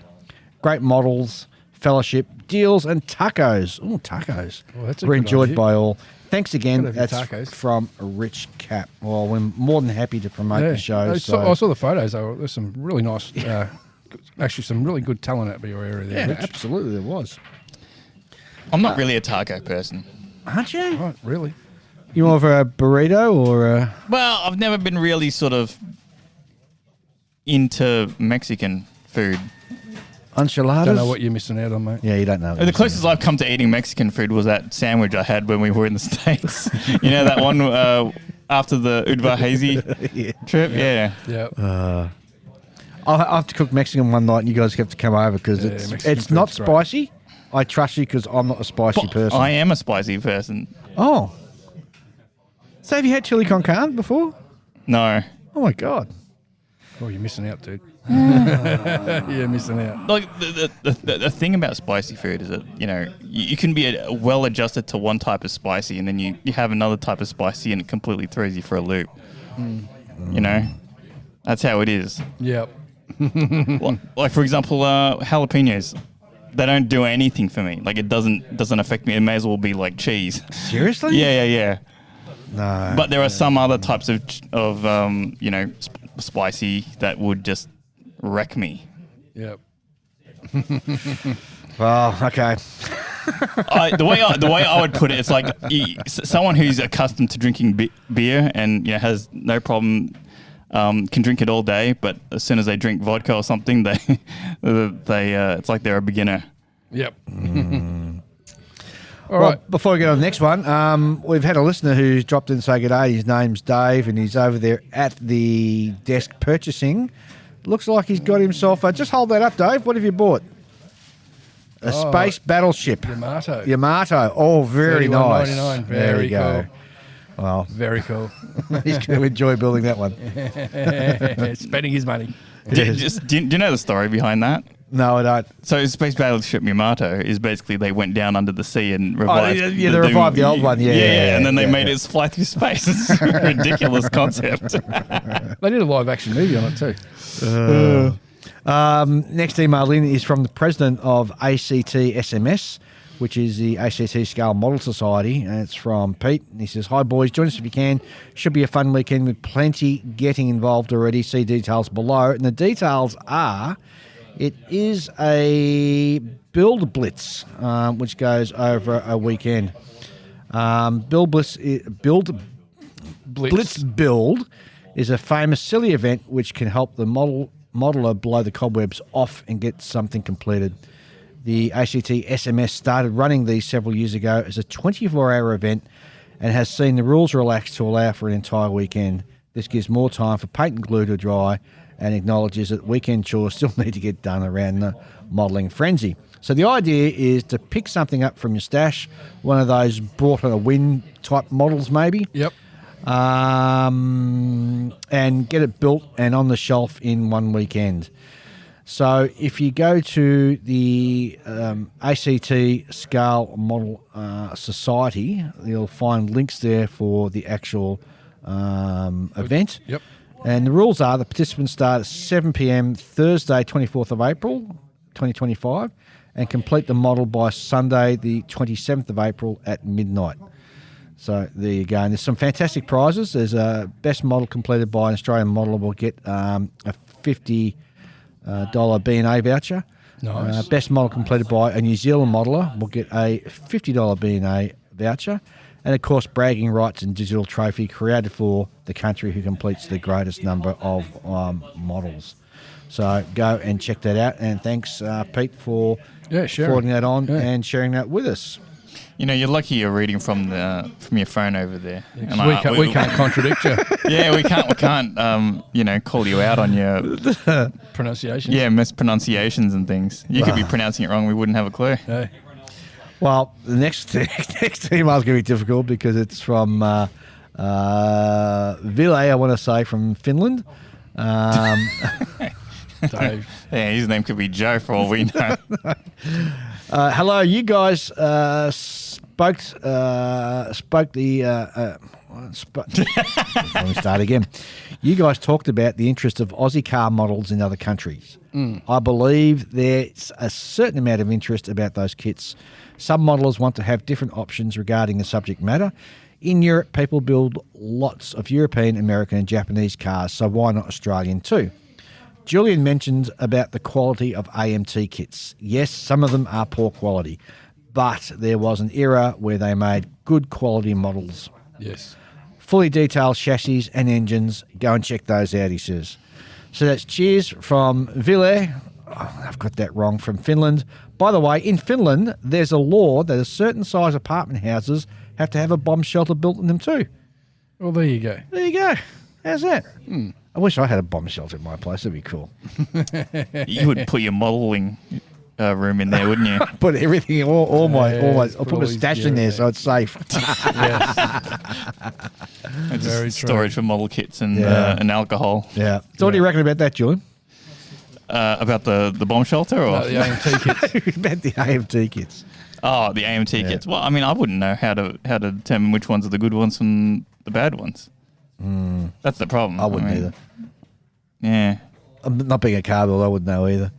Great models, fellowship, deals, and tacos. Oh, tacos. Well, that's a were good enjoyed idea. by all. Thanks again. Gotta have That's your tacos. from Rich Cap. Well, we're more than happy to promote the show. I saw the photos. There's some really nice, actually some really good talent out of your area there, Yeah, Rich. absolutely, there was. I'm not really a taco person. Aren't you? Right, really? You more of a burrito or a... Well, I've never been really sort of into Mexican food. enchiladas? Don't know what you're missing out on, mate. Yeah, you don't know. The closest I've come to eating Mexican food was that sandwich I had when we were in the States. You know, that one after the Udvar Hazy trip? Yeah. Yeah. I'll have to cook Mexican one night and you guys have to come over because Yeah, it's Mexican not food's great. spicy. I trust you because I'm not a spicy But person. I am a spicy person. Oh. So have you had chili con carne before? No. Oh, my God. Oh, you're missing out, dude. You're missing out. Like the thing about spicy food is that, you know, you can be well adjusted to one type of spicy and then you have another type of spicy and it completely throws you for a loop. You know? That's how it is. Yep. Like for example, jalapenos. They don't do anything for me. Like it doesn't affect me. It may as well be like cheese. Seriously? Yeah. No. But there are some other types of you know, spicy that would just wreck me. Yep. Well, okay. The way I would put it, it's like someone who's accustomed to drinking beer and, you know, has no problem. Can drink it all day, but as soon as they drink vodka or something, they it's like they're a beginner. Yep. All Well, right. before we get on to the next one, we've had a listener who's dropped in to say good day. His name's Dave, and he's over there at the desk purchasing. Looks like he's got himself just hold that up, Dave. What have you bought? A space battleship. Yamato. Oh, very nice. $31.99. There Very we go. cool. Well, Very cool. he's going to enjoy building that one. Spending his money. Do you know the story behind that? No, I don't. So Space Battleship Yamato is basically they went down under the sea and revived. They revived the old one. Yeah, and then they made it fly through space. It's a ridiculous concept. They did a live action movie on it too. Next email in is from the president of ACT SMS, which is the ACT Scale Model Society, and it's from Pete. And he says, "Hi boys, join us if you can. Should be a fun weekend with plenty getting involved already. See details below." And the details are, it is a build blitz, which goes over a weekend. Blitz Build is a famous silly event which can help the modeler blow the cobwebs off and get something completed. The ACT SMS started running these several years ago as a 24-hour event and has seen the rules relaxed to allow for an entire weekend. This gives more time for paint and glue to dry and acknowledges that weekend chores still need to get done around the modelling frenzy. So the idea is to pick something up from your stash, one of those brought on a win type models maybe, Yep. and get it built and on the shelf in one weekend. So if you go to the ACT Scale Model Society, you'll find links there for the actual event. Yep. And the rules are the participants start at 7 p.m. Thursday, 24th of April, 2025, and complete the model by Sunday, the 27th of April at midnight. So there you go. And there's some fantastic prizes. There's a best model completed by an Australian modeler will get a $50 B&A voucher. Nice. Best model completed by a New Zealand modeler will get a $50 B&A voucher. And, of course, bragging rights and digital trophy created for the country who completes the greatest number of models. So go and check that out. And thanks, Pete, for forwarding that on and sharing that with us. You know, you're lucky you're reading from your phone over there. And we can't contradict you. Yeah, we can't call you out on your pronunciations. Yeah, mispronunciations and things. You could be pronouncing it wrong. We wouldn't have a clue. Hey. Well, the next email is going to be difficult because it's from Ville, I want to say, from Finland. Dave. Yeah, his name could be Joe for all we know. Hello, you guys spoke the. Let me start again. You guys talked about the interest of Aussie car models in other countries. I believe there's a certain amount of interest about those kits. Some modelers want to have different options regarding the subject matter. In Europe, people build lots of European, American and Japanese cars, so why not Australian too? Julian mentioned about the quality of AMT kits. Yes, some of them are poor quality, but there was an era where they made good quality models. Yes. Fully detailed chassis and engines. Go and check those out, he says. So that's cheers from Ville. Oh, I've got that wrong, from Finland. By the way, in Finland, there's a law that a certain size apartment houses have to have a bomb shelter built in them too. Well, there you go. There you go. How's that? I wish I had a bomb shelter in my place. That'd be cool. You would put your modelling room in there, wouldn't you? Put everything, all my, I'll put my stash in there so it's safe. Very storage for model kits and alcohol. Yeah. So what do you reckon about that, Julian? About the bomb shelter or the AMT kits? About the AMT kits. Oh, the AMT kits. Well, I mean, I wouldn't know how to determine which ones are the good ones from the bad ones. That's the problem. I wouldn't either. Yeah. I'm not being a car builder, I wouldn't know either.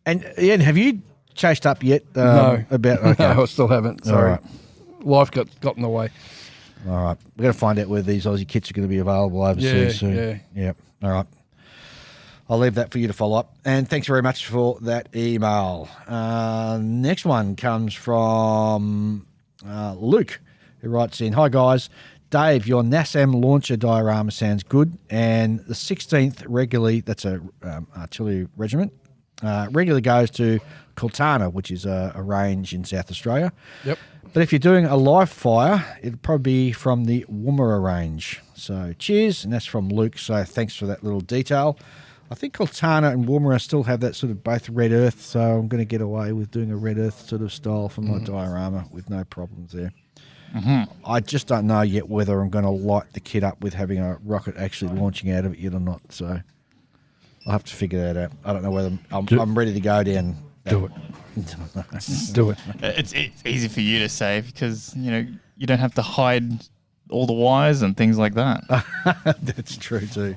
And Ian, have you chased up yet? No. About okay. No, I still haven't. Sorry. All right. Life got in the way. All right. We've got to find out whether these Aussie kits are going to be available overseas soon. Yeah. All right. I'll leave that for you to follow up. And thanks very much for that email. Next one comes from Luke, who writes in, "Hi, guys. Dave, your NASAM launcher diorama sounds good. And the 16th regularly, that's a artillery regiment, regularly goes to Kultana, which is a range in South Australia. Yep. But if you're doing a live fire, it'd probably be from the Woomera range. So cheers." And that's from Luke. So thanks for that little detail. I think Kultana and Woomera still have that sort of both red earth, so I'm going to get away with doing a red earth sort of style for my diorama with no problems there. I just don't know yet whether I'm going to light the kit up with having a rocket actually launching out of it yet or not. So I'll have to figure that out. I don't know whether I'm ready to go down. Do it. Do it. It's easy for you to say because, you don't have to hide all the wires and things like that. That's true too.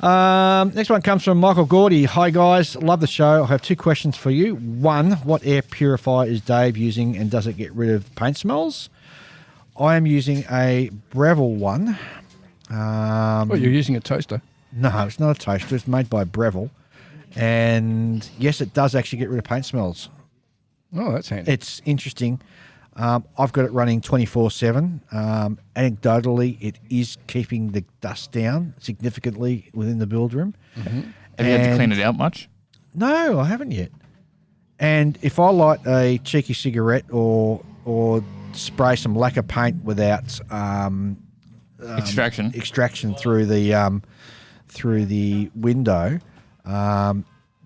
Next one comes from Michael Gordy. "Hi guys, love the show. I have two questions for you. One, what air purifier is Dave using and does it get rid of paint smells? I am using a Breville one. You're using a toaster? No, it's not a toaster. It's made by Breville. And yes, it does actually get rid of paint smells. Oh, that's handy. It's interesting. I've got it running 24/7. Anecdotally, it is keeping the dust down significantly within the build room. Have you had to clean it out much? No, I haven't yet. And if I light a cheeky cigarette or spray some lacquer paint without extraction through the window,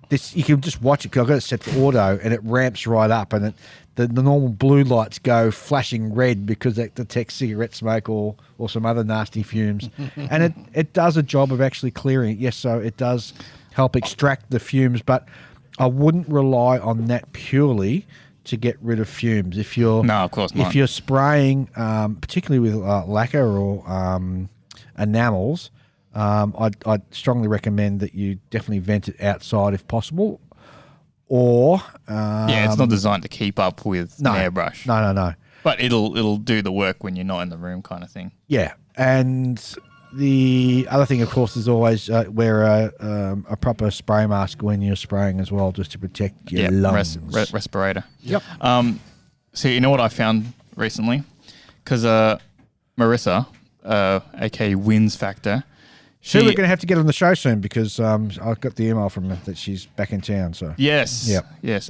this you can just watch it because I've got it set for auto and it ramps right up and the normal blue lights go flashing red because that detects cigarette smoke or some other nasty fumes. And it does a job of actually clearing it. Yes, so it does help extract the fumes, but I wouldn't rely on that purely to get rid of fumes. No, of course not. If you're spraying, particularly with lacquer or enamels, I'd strongly recommend that you definitely vent it outside if possible. Or it's not designed to keep up with an airbrush. No. But it'll do the work when you're not in the room, kind of thing. Yeah, and the other thing, of course, is always wear a proper spray mask when you're spraying as well, just to protect your lungs. Respirator. Yep. So you know what I found recently? because Marissa, aka Wins Factor, We're going to have to get on the show soon because I've got the email from her that she's back in town. So yes, yes.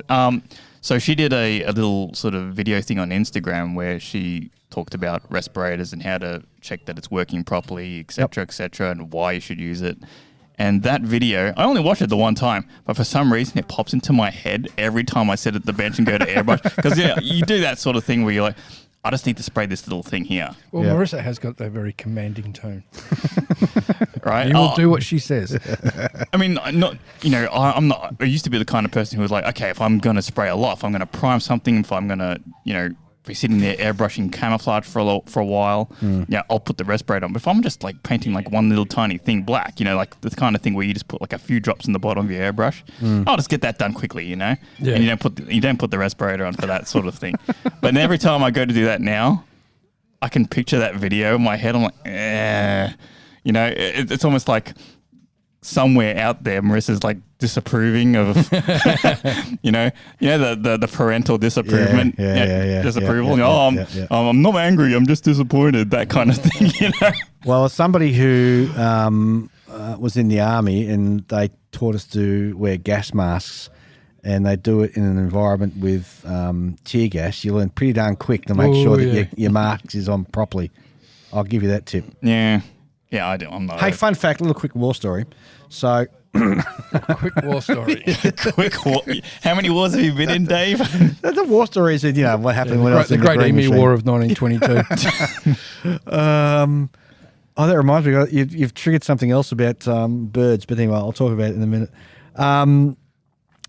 So she did a little sort of video thing on Instagram where she talked about respirators and how to check that it's working properly, etc., and why you should use it. And that video, I only watched it the one time, but for some reason it pops into my head every time I sit at the bench and go to airbrush. Because you do that sort of thing where you're like, I just need to spray this little thing here. Well, Marissa has got that very commanding tone. Right? You will do what she says. I mean, I'm not. I used to be the kind of person who was like, okay, if I'm going to spray a lot, if I'm going to prime something, if I'm going to, be sitting there airbrushing camouflage for a while, I'll put the respirator on. But if I'm just like painting like one little tiny thing black, like the kind of thing where you just put like a few drops in the bottom of your airbrush, I'll just get that done quickly, Yeah. And you don't put the respirator on for that sort of thing. But every time I go to do that now, I can picture that video in my head. I'm like, it's almost like somewhere out there, Marissa's like disapproving of, the parental disapproval. Disapproval. I'm not angry. I'm just disappointed. That kind of thing. Well, as somebody who was in the army and they taught us to wear gas masks, and they do it in an environment with tear gas, you learn pretty darn quick to make sure that your mask is on properly. I'll give you that tip. Yeah. Yeah, I do. I'm not. Hey, fun fact, little quick war story. So, quick war story. Quick war. How many wars have you been in, Dave? The war story is that, what happened when I was in the Great Green Emu Machine. War of 1922. That reminds me, you've triggered something else about birds, but anyway, I'll talk about it in a minute.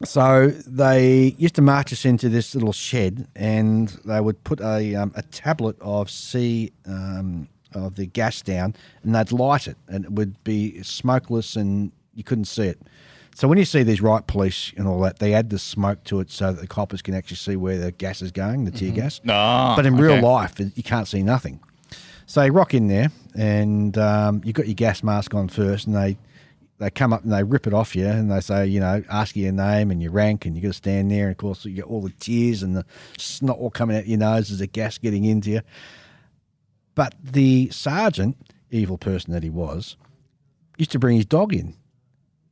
So they used to march us into this little shed, and they would put a tablet of of the gas down, and they'd light it, and it would be smokeless, and you couldn't see it. So when you see these riot police and all that, they add the smoke to it so that the coppers can actually see where the gas is going, the tear gas. But in real life, you can't see nothing. So you rock in there, and you've got your gas mask on first, and they come up and they rip it off you, and they say, ask you your name and your rank, and you got to stand there, and of course you get all the tears and the snot all coming out your nose as the gas getting into you. But the sergeant, evil person that he was, used to bring his dog in.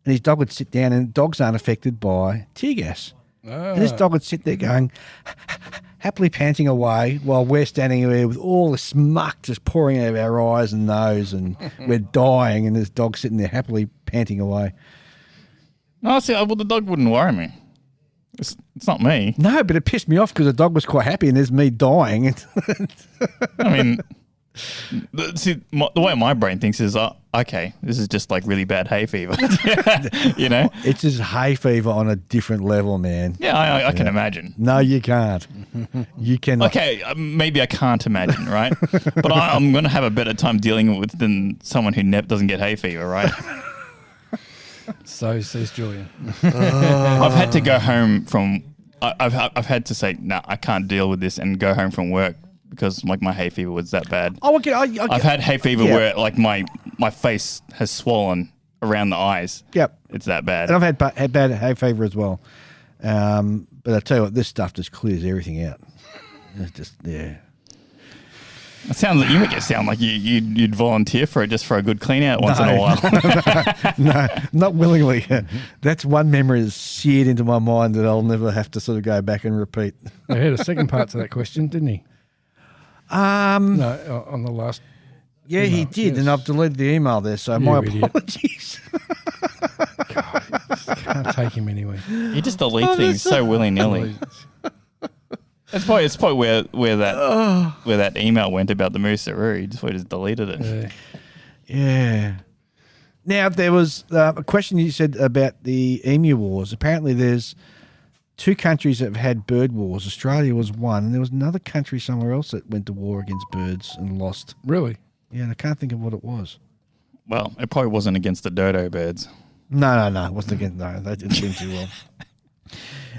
And his dog would sit down, and dogs aren't affected by tear gas. And this dog would sit there going, happily panting away while we're standing there with all the muck just pouring out of our eyes and nose, and we're dying, and this dog sitting there happily panting away. No, see, the dog wouldn't worry me. It's not me. No, but it pissed me off because the dog was quite happy, and there's me dying. I mean... See, the way my brain thinks is, okay, this is just like really bad hay fever. It's just hay fever on a different level, man. Yeah, I can imagine. No, you can't. You cannot. Okay, maybe I can't imagine, right? But I'm going to have a better time dealing with than someone who doesn't get hay fever, right? So says Julian. I've had to go home from. I've had to say, no, I can't deal with this, and go home from work. Because like my hay fever was that bad. Oh, okay. I've had hay fever where like my face has swollen around the eyes. Yep, it's that bad. And I've had bad hay fever as well. But I tell you what, this stuff just clears everything out. It's just It sounds like you make it sound like you'd volunteer for it just for a good clean out once in a while. No, not willingly. That's one memory that's seared into my mind that I'll never have to sort of go back and repeat. I heard a second part to that question, didn't he? No, on the last. Yeah, email. He did, yes. And I've deleted the email there, so my apologies. God, I can't take him anyway. He just deletes things so willy-nilly. It's probably where that email went about the Moosaroo. He just deleted it. Yeah. Now, there was a question you said about the emu wars. Apparently there's 2 countries that have had bird wars. Australia was one, and there was another country somewhere else that went to war against birds and lost. Really? Yeah, and I can't think of what it was. Well, it probably wasn't against the dodo birds. No. It wasn't against... No, they didn't seem too well.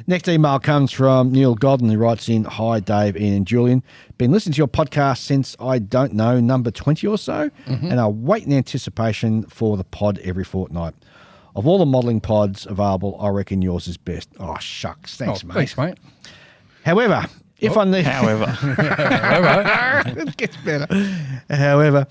Next email comes from Neil Godden, who writes in, "Hi, Dave, Ian and Julian. Been listening to your podcast since, I don't know, number 20 or so, and I wait in anticipation for the pod every fortnight. Of all the modelling pods available, I reckon yours is best." Oh, shucks. Thanks, mate. Thanks, mate. However, If I need, However, it gets better. However,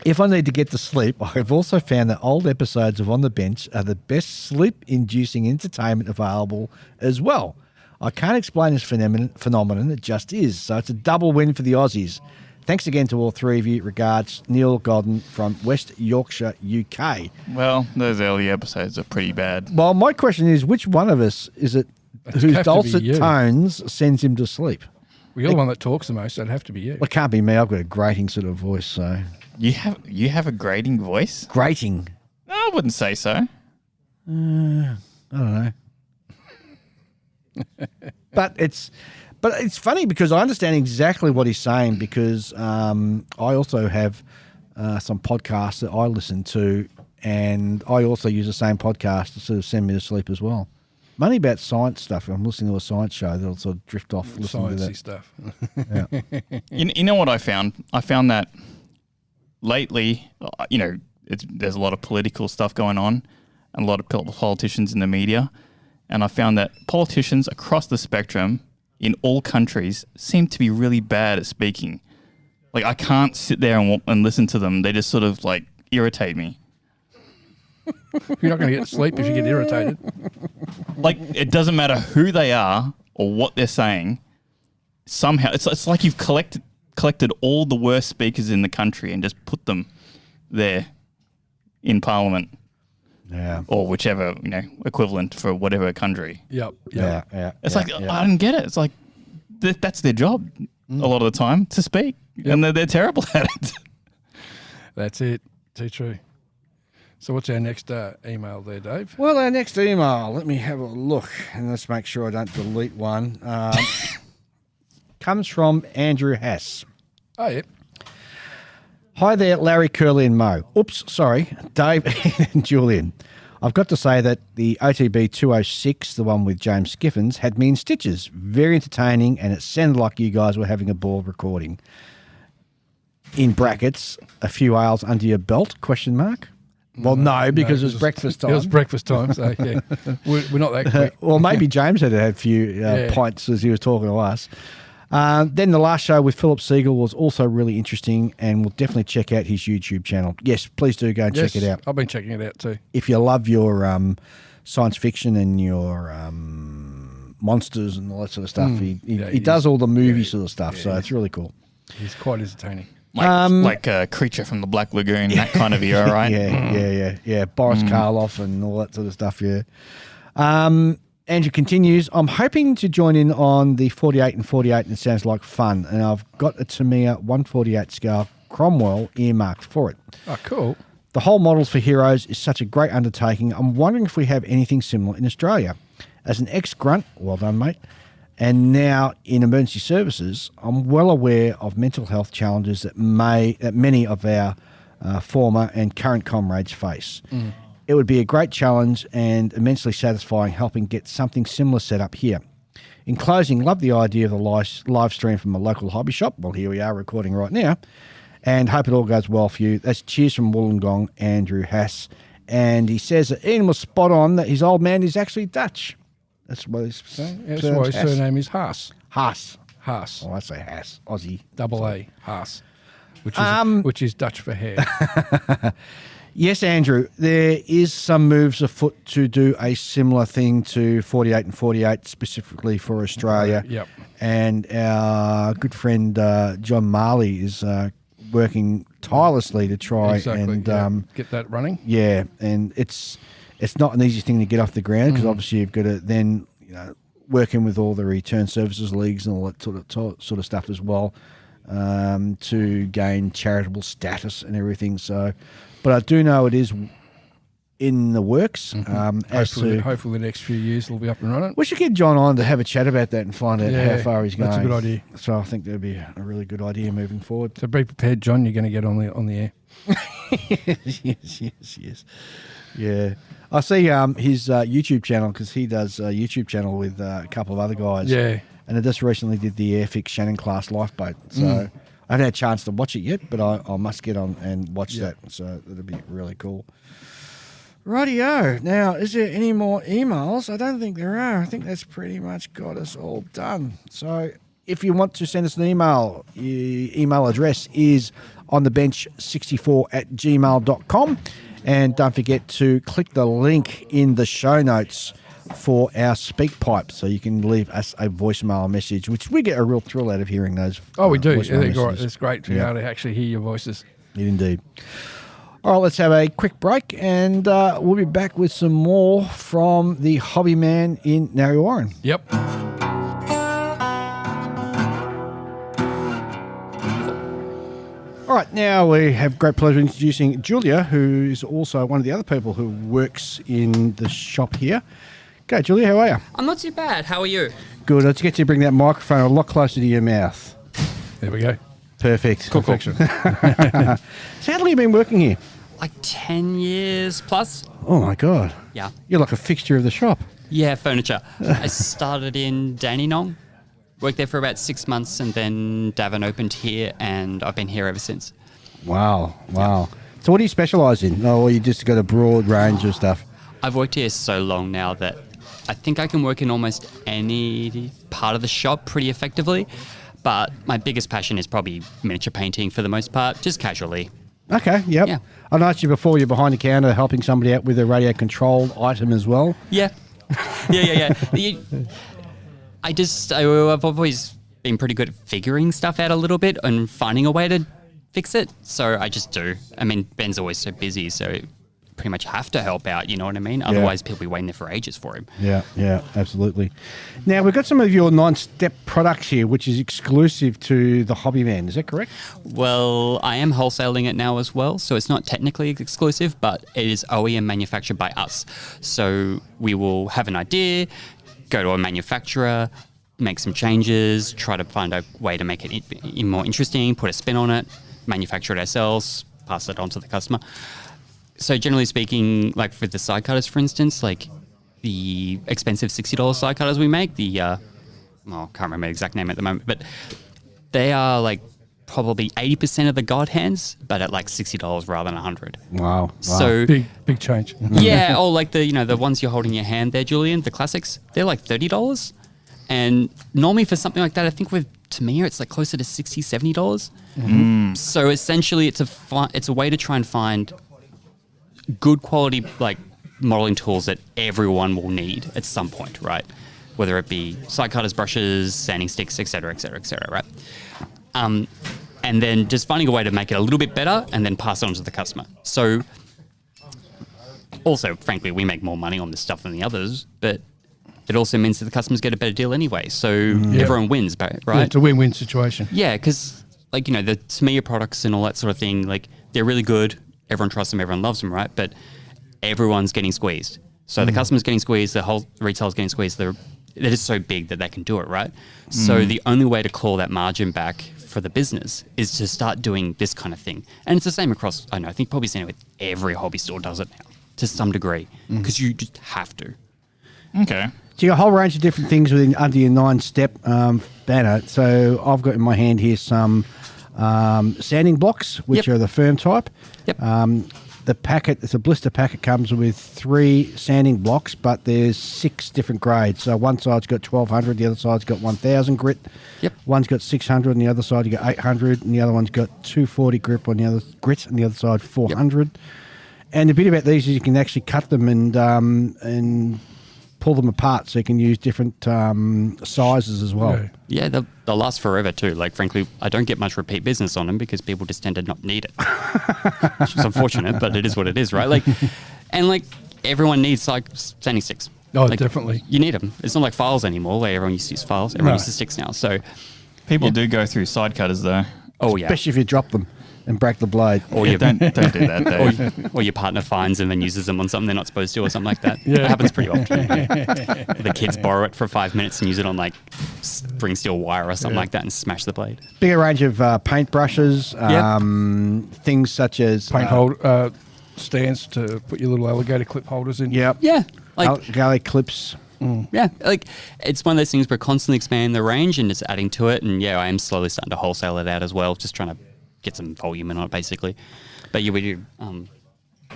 if I need to get to sleep, I've also found that old episodes of On the Bench are the best sleep-inducing entertainment available as well. I can't explain this phenomenon, it just is. So it's a double win for the Aussies. Thanks again to all three of you. Regards, Neil Godden from West Yorkshire, UK. well, those early episodes are pretty bad. Well, my question is, which one of us is it It'd whose have to be dulcet you. tones sends him to sleep? Well, you're the one that talks the most, so it'd have to be you. Well, it can't be me. I've got a grating sort of voice, so... You have a grating voice? Grating. No, I wouldn't say so. I don't know. But it's funny because I understand exactly what he's saying because I also have some podcasts that I listen to, and I also use the same podcast to sort of send me to sleep as well. Mainly about science stuff. If I'm listening to a science show, that'll sort of drift off listening to Sciencey that. stuff. Yeah. You know what I found? I found that lately, there's a lot of political stuff going on and a lot of politicians in the media. And I found that politicians across the spectrum in all countries seem to be really bad at speaking. Like, I can't sit there and listen to them. They just sort of, like, irritate me. You're not going to get sleep if you get irritated. Like, it doesn't matter who they are or what they're saying. Somehow, it's like you've collected all the worst speakers in the country and just put them there in Parliament. Yeah. Or whichever, equivalent for whatever country. Yep. Yeah. It's I don't get it. It's like, that's their job a lot of the time, to speak. Yep. And they're terrible at it. That's it. Too true. So what's our next email there, Dave? Well, our next email, let me have a look and let's make sure I don't delete one. Comes from Andrew Hass. Oh, yeah. Hi there, Larry, Curly and Mo. Oops, sorry, Dave and Julian. I've got to say that the OTB 206, the one with James Skiffins, had me in stitches. Very entertaining, and it sounded like you guys were having a ball recording. In brackets, a few ales under your belt, question mark? Well, no, because it was breakfast time. It was breakfast time, so yeah. We're not that quick. Well, maybe James had a few pints as he was talking to us. Then the last show with Philip Siegel was also really interesting, and we'll definitely check out his YouTube channel. Yes, please do go and check it out. I've been checking it out too. If you love your science fiction and your monsters and all that sort of stuff, he does all the movie sort of stuff, so it's really cool. He's quite entertaining. Like a Creature from the Black Lagoon, that kind of era, right? Yeah. Boris Karloff and all that sort of stuff, yeah. Andrew continues, I'm hoping to join in on the 48 and 48, and it sounds like fun. And I've got a Tamiya 148 scale Cromwell earmarked for it. Oh, cool. The whole Models for Heroes is such a great undertaking. I'm wondering if we have anything similar in Australia. As an ex-grunt, well done, mate, and now in emergency services, I'm well aware of mental health challenges that many of our former and current comrades face. It would be a great challenge and immensely satisfying helping get something similar set up here. In closing, love the idea of the live stream from a local hobby shop. Well, here we are recording right now. And hope it all goes well for you. That's cheers from Wollongong, Andrew Hass. And he says that Ian was spot on that his old man is actually Dutch. That's what he's saying. That's why his surname is Haas. Haas. Haas. Oh, I say Haas. Aussie. Double A. Haas. Which is Dutch for hair. Yes, Andrew, there is some moves afoot to do a similar thing to 48 and 48, specifically for Australia. Yep. And our good friend John Marley is working tirelessly to try and get that running. Yeah, and it's not an easy thing to get off the ground because obviously you've got to then work in with all the return services leagues and all that sort of stuff as well to gain charitable status and everything. So. But I do know it is in the works. Hopefully the next few years it'll be up and running. We should get John on to have a chat about that and find out how far he's going. That's a good idea. So I think that'd be a really good idea moving forward. So be prepared, John. You're going to get on the air. Yes. Yeah. I see his YouTube channel because he does a YouTube channel with a couple of other guys. Yeah. And I just recently did the Airfix Shannon class lifeboat. So I haven't had a chance to watch it yet, but I must get on and watch that. So that'll be really cool. Rightio. Now, is there any more emails? I don't think there are. I think that's pretty much got us all done. So if you want to send us an email, email address is onthebench64@gmail.com. And don't forget to click the link in the show notes for our speak pipe, so you can leave us a voicemail message, which we get a real thrill out of hearing those. Oh, we do. voicemail Yeah, messages. it's great to be able to actually hear your voices. Indeed. All right, let's have a quick break, and we'll be back with some more from the Hobbyman in Narre Warren. Yep. All right, now we have great pleasure introducing Julia, who is also one of the other people who works in the shop here. Okay, Julia, how are you? I'm not too bad. How are you? Good. Let's get you to bring that microphone a lot closer to your mouth. There we go. Perfect. Perfection. So how long have you been working here? Like 10 years plus? Oh, my God. Yeah. You're like a fixture of the shop. Yeah, furniture. I started in Dandenong, worked there for about 6 months, and then Davin opened here, and I've been here ever since. Wow. So what do you specialise in? Oh, well, you just got a broad range of stuff. I've worked here so long now that I think I can work in almost any part of the shop pretty effectively, but my biggest passion is probably miniature painting for the most part, just casually. Okay, yep. Yeah. I noticed you before, you're behind the counter helping somebody out with a radio-controlled item as well. Yeah. Yeah. I've always been pretty good at figuring stuff out a little bit and finding a way to fix it. So I just do. I mean, Ben's always so busy, so pretty much have to help out, you know what I mean? Otherwise, people be waiting there for ages for him. Yeah, absolutely. Now, we've got some of your 9-step products here, which is exclusive to the Hobbyman. Is that correct? Well, I am wholesaling it now as well, so it's not technically exclusive, but it is OEM manufactured by us. So we will have an idea, go to a manufacturer, make some changes, try to find a way to make it more interesting, put a spin on it, manufacture it ourselves, pass it on to the customer. So generally speaking, like with the side cutters, for instance, like the expensive $60 side cutters we make, I can't remember the exact name at the moment, but they are like probably 80% of the God hands, but at like $60 rather than $100. Wow. So Big change. yeah, or like the ones you're holding in your hand there, Julian, the classics, they're like $30. And normally for something like that, I think with Tamiya, it's like closer to $60, $70. So essentially, it's a way to try and find good quality like modeling tools that everyone will need at some point, right? Whether it be side cutters, brushes, sanding sticks, etc., right? And then just finding a way to make it a little bit better and then pass it on to the customer. So also, frankly, we make more money on this stuff than the others, but it also means that the customers get a better deal anyway. So everyone wins, right? Yeah, it's a win-win situation. Yeah, because like, the Tamiya products and all that sort of thing, like they're really good. Everyone trusts them, everyone loves them, right? But everyone's getting squeezed. So the customer's getting squeezed, the whole retail's getting squeezed. They're just so big that they can do it, right? So the only way to claw that margin back for the business is to start doing this kind of thing. And it's the same across, I think probably seen it with every hobby store does it now to some degree because you just have to. Okay. So you got a whole range of different things under your 9-step banner. So I've got in my hand here some sanding blocks, which are the firm type. Yep. The packet, it's a blister packet, comes with 3 sanding blocks, but there's 6 different grades. So one side's got 1200, the other side's got 1000 grit. Yep. One's got 600, and the other side you got 800, and the other one's got 240 grip on the other grit, and the other side 400. Yep. And the bit about these is you can actually cut them and pull them apart, so you can use different sizes as well. Yeah, they'll last forever too. Like, frankly, I don't get much repeat business on them because people just tend to not need it, which is unfortunate, but it is what it is, right? Like, and like everyone needs like sanding sticks. Oh, like, definitely. You need them. It's not like files anymore, where everyone used to use files. Everyone uses sticks now. So People do go through side cutters though. Oh yeah, especially if you drop them and break the blade. or Yeah, don't do that, Dave. or your partner finds them and uses them on something they're not supposed to, or something like that. It happens pretty often. The kids borrow it for 5 minutes and use it on like spring steel wire or something like that and smash the blade. Bigger range of paint brushes, things such as Paint hold stands to put your little alligator clip holders in. Yep. Yeah, like galley clips. yeah, like it's one of those things we're constantly expanding the range and just adding to it. And yeah, I am slowly starting to wholesale it out as well, just trying to get some volume in on it, basically. But yeah, we do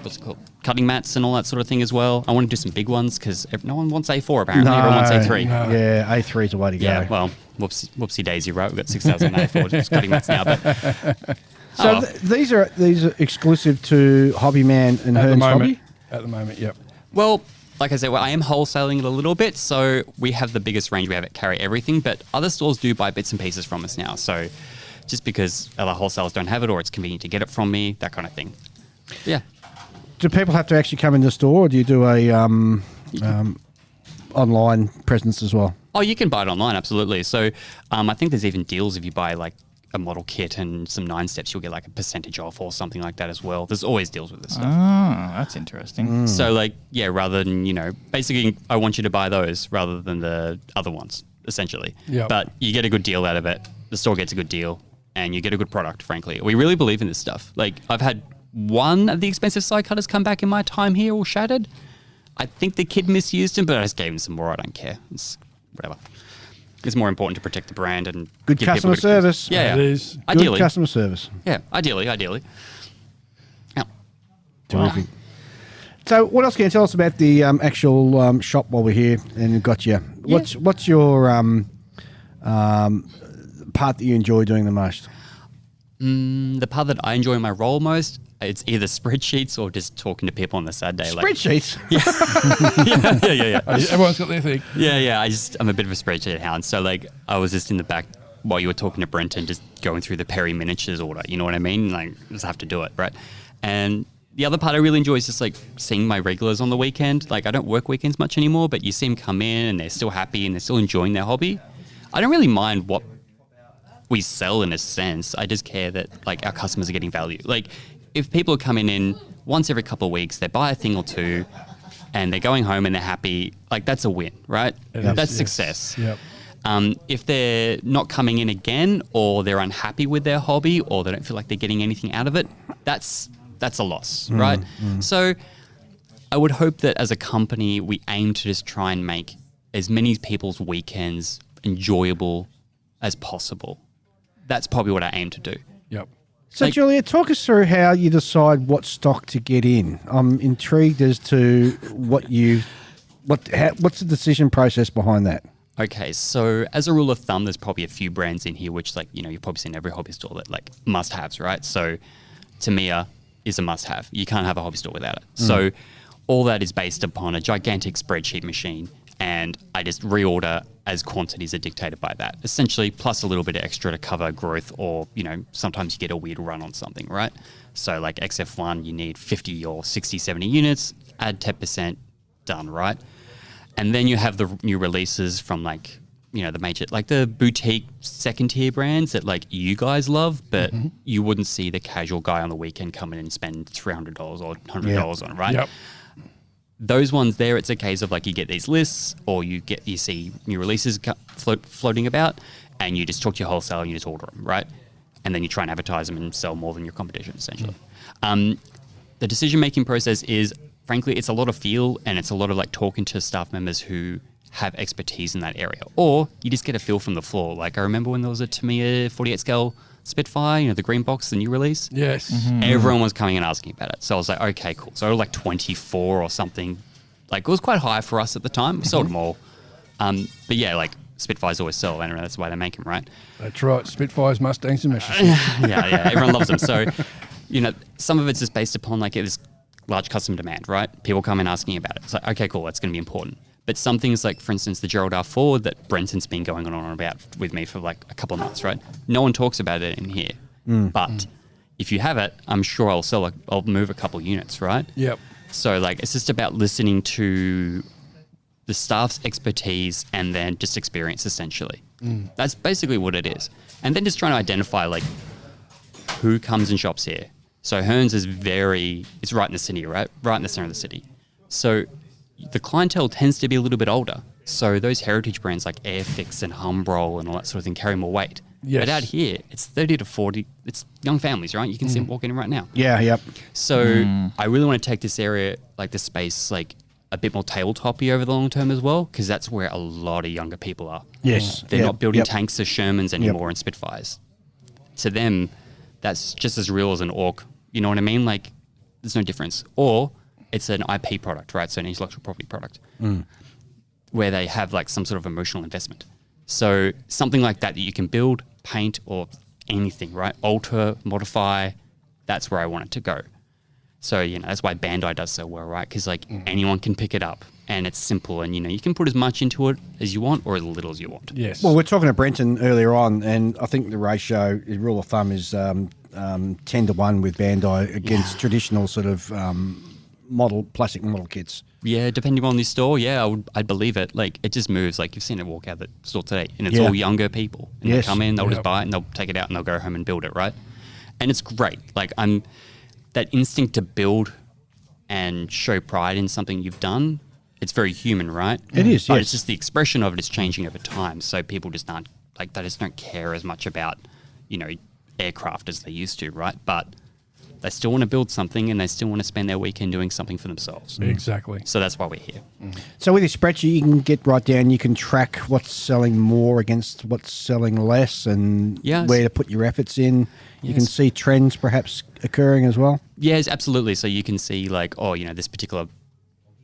what's it called, cutting mats and all that sort of thing as well. I want to do some big ones because no one wants A4 apparently. Everyone wants A3. No. Yeah, A3 is the way to go. Yeah, well, whoopsie daisy, right? We've got 6,000 A4 just cutting mats now. But So these are exclusive to Hobbyman and Hearn's Hobby? At the moment, yep. well, like I said, I am wholesaling it a little bit, so we have the biggest range. We have it carry everything, but other stores do buy bits and pieces from us now. So just because other wholesalers don't have it or it's convenient to get it from me, that kind of thing. Yeah. Do people have to actually come in the store, or do you do a online presence as well? Oh, you can buy it online, absolutely. So I think there's even deals if you buy like a model kit and some 9 steps, you'll get like a percentage off or something like that as well. There's always deals with this stuff. Oh, that's interesting. So like, yeah, rather than, basically I want you to buy those rather than the other ones, essentially. Yep. But you get a good deal out of it. The store gets a good deal and you get a good product, frankly. We really believe in this stuff. Like I've had one of the expensive side cutters come back in my time here all shattered. I think the kid misused him, but I just gave him some more. I don't care. It's whatever. It's more important to protect the brand and Good give people customer service. Yeah, It is. Ideally. Good customer service. Yeah, ideally. Yeah. Terrific. So, what else can you tell us about the actual shop while we're here and we've got you? What's your part that you enjoy doing the most? The part that I enjoy in my role most, it's either spreadsheets or just talking to people on the sad day. Spreadsheets? Yeah. Everyone's got their thing. Yeah. I'm a bit of a spreadsheet hound. So like, I was just in the back while you were talking to Brenton, just going through the Perry miniatures order. You know what I mean? Like, just have to do it, right? And the other part I really enjoy is just like seeing my regulars on the weekend. Like, I don't work weekends much anymore, but you see them come in and they're still happy and they're still enjoying their hobby. I don't really mind what we sell in a sense. I just care that like our customers are getting value. Like, if people are coming in once every couple of weeks, they buy a thing or two and they're going home and they're happy, like that's a win, right? That's success. Yep. If they're not coming in again or they're unhappy with their hobby or they don't feel like they're getting anything out of it, that's a loss, right? So I would hope that as a company, we aim to just try and make as many people's weekends enjoyable as possible. That's probably what I aim to do. Yep. So, Julia, talk us through how you decide what stock to get in. I'm intrigued as to what's the decision process behind that? Okay, so as a rule of thumb, there's probably a few brands in here which, like, you've probably seen every hobby store that, like, must-haves, right? So Tamiya is a must-have. You can't have a hobby store without it. So all that is based upon a gigantic spreadsheet machine, and I just reorder as quantities are dictated by that, essentially, plus a little bit of extra to cover growth or, sometimes you get a weird run on something, right? So like XF1, you need 50 or 60, 70 units, add 10%, done, right? And then you have the new releases from like, the major, like the boutique second tier brands that like you guys love, but you wouldn't see the casual guy on the weekend come in and spend $300 or $100 on it, right? Yep. Those ones there, it's a case of like you get these lists or you see new releases floating about and you just talk to your wholesaler and you just order them, right? And then you try and advertise them and sell more than your competition, essentially. The decision-making process is, frankly, it's a lot of feel and it's a lot of like talking to staff members who have expertise in that area. Or you just get a feel from the floor. Like I remember when there was a Tamiya 48 scale Spitfire, the green box, the new release. Yes. Everyone was coming and asking about it. So I was like, okay, cool. So like 24 or something. Like it was quite high for us at the time. We sold them all. But yeah, like Spitfires always sell. I don't know, that's why they make them, right? That's right. Spitfires, Mustangs, and Meshes. yeah. Everyone loves them. So, some of it's just based upon like this large customer demand, right? People come in asking about it. It's like, okay, cool. That's going to be important. But some things like, for instance, the Gerald R. Ford that Brenton's been going on and about with me for like a couple of months, right? No one talks about it in here. But if you have it, I'm sure I'll move a couple units, right? Yep. So like, it's just about listening to the staff's expertise and then just experience, essentially. That's basically what it is. And then just trying to identify like who comes and shops here. So Hearns is it's right in the city, right? Right in the center of the city. So the clientele tends to be a little bit older. So those heritage brands like Airfix and Humbrol and all that sort of thing carry more weight. Yes. But out here, it's 30 to 40. It's young families, right? You can see them walking in right now. Yeah, yep. So I really want to take this area, like this space, like a bit more tabletop-y over the long term as well, because that's where a lot of younger people are. Yes. They're Yep, not building yep. tanks or Shermans anymore and Spitfires. To them, that's just as real as an orc. You know what I mean? Like, There's no difference. Or it's an IP product, right? So an intellectual property product where they have like some sort of emotional investment. So something like that you can build, paint, or anything, right? Alter, modify. That's where I want it to go. So, you know, that's why Bandai does so well, right? Because like anyone can pick it up and it's simple and, you know, you can put as much into it as you want or as little as you want. Yes. Well, we're talking to Brenton earlier on, and I think the ratio, the rule of thumb is 10-1 with Bandai against traditional sort of plastic model kits. Yeah, depending on the store, I'd believe it. Like, it just moves. Like, you've seen it walk out the store today, and it's Yeah. all younger people. And Yes. they come in, they'll Yep. just buy it, and they'll take it out, and they'll go home and build it, right? And it's great. Like, that instinct to build and show pride in something you've done, it's very human, right? It is, But yes. it's just the expression of it is changing over time. So people just aren't, like, they just don't care as much about, you know, aircraft as they used to, right? But they still want to build something and they still want to spend their weekend doing something for themselves. Exactly. So that's why we're here. So with your spreadsheet, you can get right down. You can track what's selling more against what's selling less, and Yes. where to put your efforts in. You can Yes. see trends perhaps occurring as well. Yes, absolutely. So you can see like, oh, you know, this particular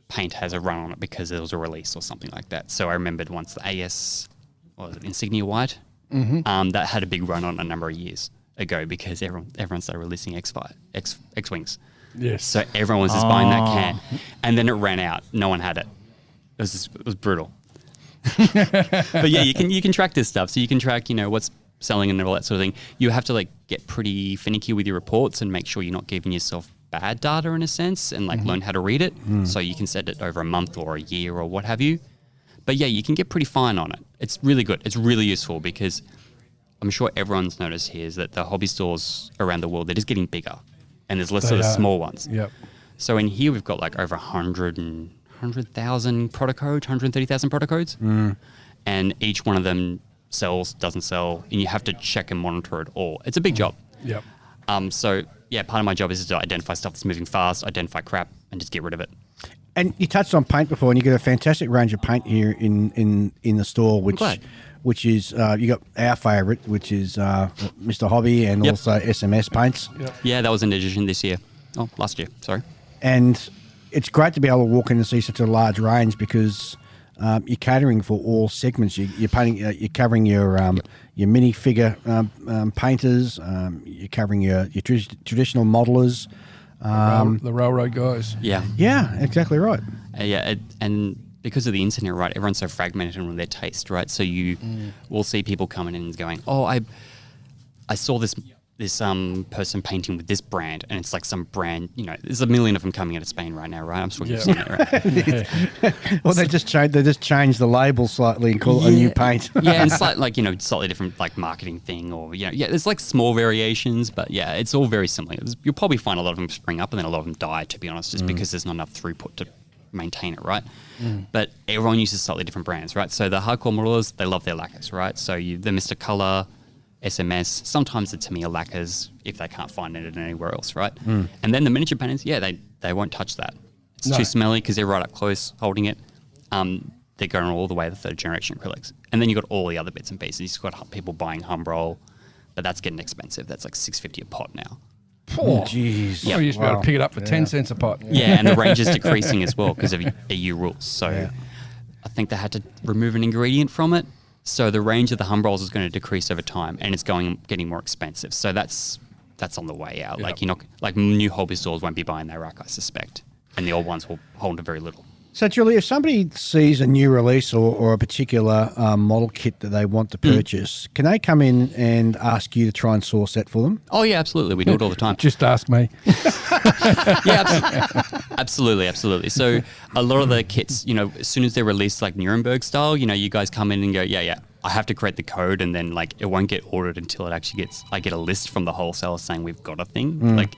paint has a run on it because there was a release or something like that. So I remembered once the AS, what was it, Insignia White, that had a big run on a number of years ago because everyone started releasing X-Wings. Yes. So everyone was just buying that can. And then it ran out. No one had it. It was brutal. But yeah, you can track this stuff. So you can track, you know, what's selling and all that sort of thing. You have to like get pretty finicky with your reports and make sure you're not giving yourself bad data in a sense and like learn how to read it. So you can set it over a month or a year or what have you. But yeah, you can get pretty fine on it. It's really good. It's really useful because I'm sure everyone's noticed here is that the hobby stores around the world, they're just getting bigger and there's less They of the are. small ones. Yep. So in here, we've got like over 100,000 protocodes, 130,000 protocodes. And each one of them sells, doesn't sell, and you have to check and monitor it all. It's a big job. Yep. So yeah, part of my job is to identify stuff that's moving fast, identify crap, and just get rid of it. And you touched on paint before, and you got a fantastic range of paint here in the store, which glad. is you got our favourite, which is Mr. Hobby, and Yep. also SMS paints. Yeah, that was an addition this year. Oh, last year, sorry. And it's great to be able to walk in and see such a large range because you're catering for all segments. You're painting, you're covering your minifigure painters. You're covering your traditional modelers. The railroad guys. Yeah. Yeah, exactly right. And because of the internet, right, everyone's so fragmented on their taste, right? So you will see people coming in and going, oh, I saw this person painting with this brand, and it's like some brand, you know, there's a million of them coming out of Spain right now, right? I'm sure you've seen it, right? Well, they just changed the label slightly and call it a new paint. Yeah, and slightly different like marketing thing, or there's like small variations, but yeah, it's all very similar. You'll probably find a lot of them spring up and then a lot of them die, to be honest, just because there's not enough throughput to maintain it, right? But everyone uses slightly different brands, right? So the hardcore modelers, they love their lacquers, right? So the Mr. Color, SMS, sometimes the Tamiya lacquers if they can't find it anywhere else, right? And then the miniature painters, they won't touch that. It's too smelly because they're right up close holding it. They're going all the way to the third generation acrylics. And then you've got all the other bits and pieces. You've got people buying Humbrol, but that's getting expensive. That's like $6.50 a pot now. Oh, jeez. you used to be able to pick it up for 10 cents a pot. Yeah, and the range is decreasing as well because of EU rules. So I think they had to remove an ingredient from it. So the range of the Humbrolls is going to decrease over time, and it's getting more expensive. So that's on the way out. Yep. Like like new hobby stores won't be buying that rack, I suspect, and the old ones will hold to very little. So, Julie, if somebody sees a new release or a particular model kit that they want to purchase, can they come in and ask you to try and source that for them? Oh yeah, absolutely. We do it all the time. Just ask me. Yeah, absolutely. So a lot of the kits, as soon as they're released, like Nuremberg style, you guys come in and go, yeah, I have to create the code, and then like it won't get ordered until it actually I get a list from the wholesaler saying we've got a thing.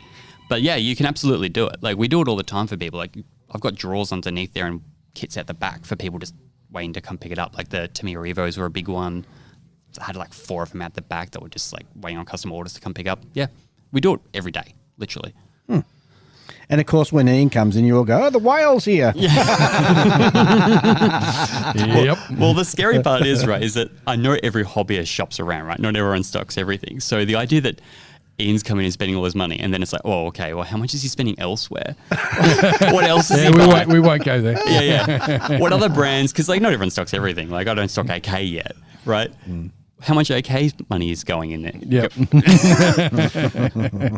But yeah, you can absolutely do it. Like we do it all the time for people. Like I've got drawers underneath there and kits at the back for people just waiting to come pick it up. Like the Tamiya Revos were a big one. I had like 4 of them at the back that were just like waiting on custom orders to come pick up. Yeah, we do it every day, literally. And of course, when Ian comes in, you all go, "Oh, the whale's here!" Yep. Well, the scary part is that I know every hobbyist shops around, right? Not everyone stocks everything. So the idea that Ian's coming and spending all his money, and then it's like, oh, okay, well, how much is he spending elsewhere? What else is he buying? We won't go there. Yeah. What other brands? Because like not everyone stocks everything. Like I don't stock AK yet, right? How much AK money is going in there? Yep.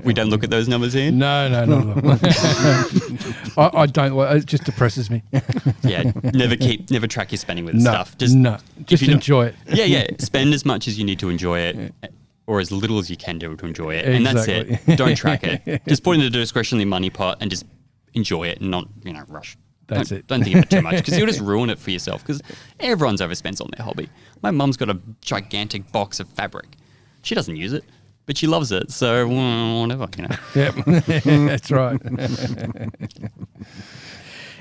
We don't look at those numbers, Ian? No. I don't. It just depresses me. Yeah, never track your spending with stuff. Just you enjoy it. Yeah. Spend as much as you need to enjoy it, or as little as you can do to enjoy it, and that's Exactly. it. Don't track it. Just put it in the discretionary money pot and just enjoy it, and not rush. That's it. Don't think of it too much because you'll just ruin it for yourself. Because everyone's overspends on their hobby. My mum's got a gigantic box of fabric. She doesn't use it, but she loves it. So whatever, Yep, that's right.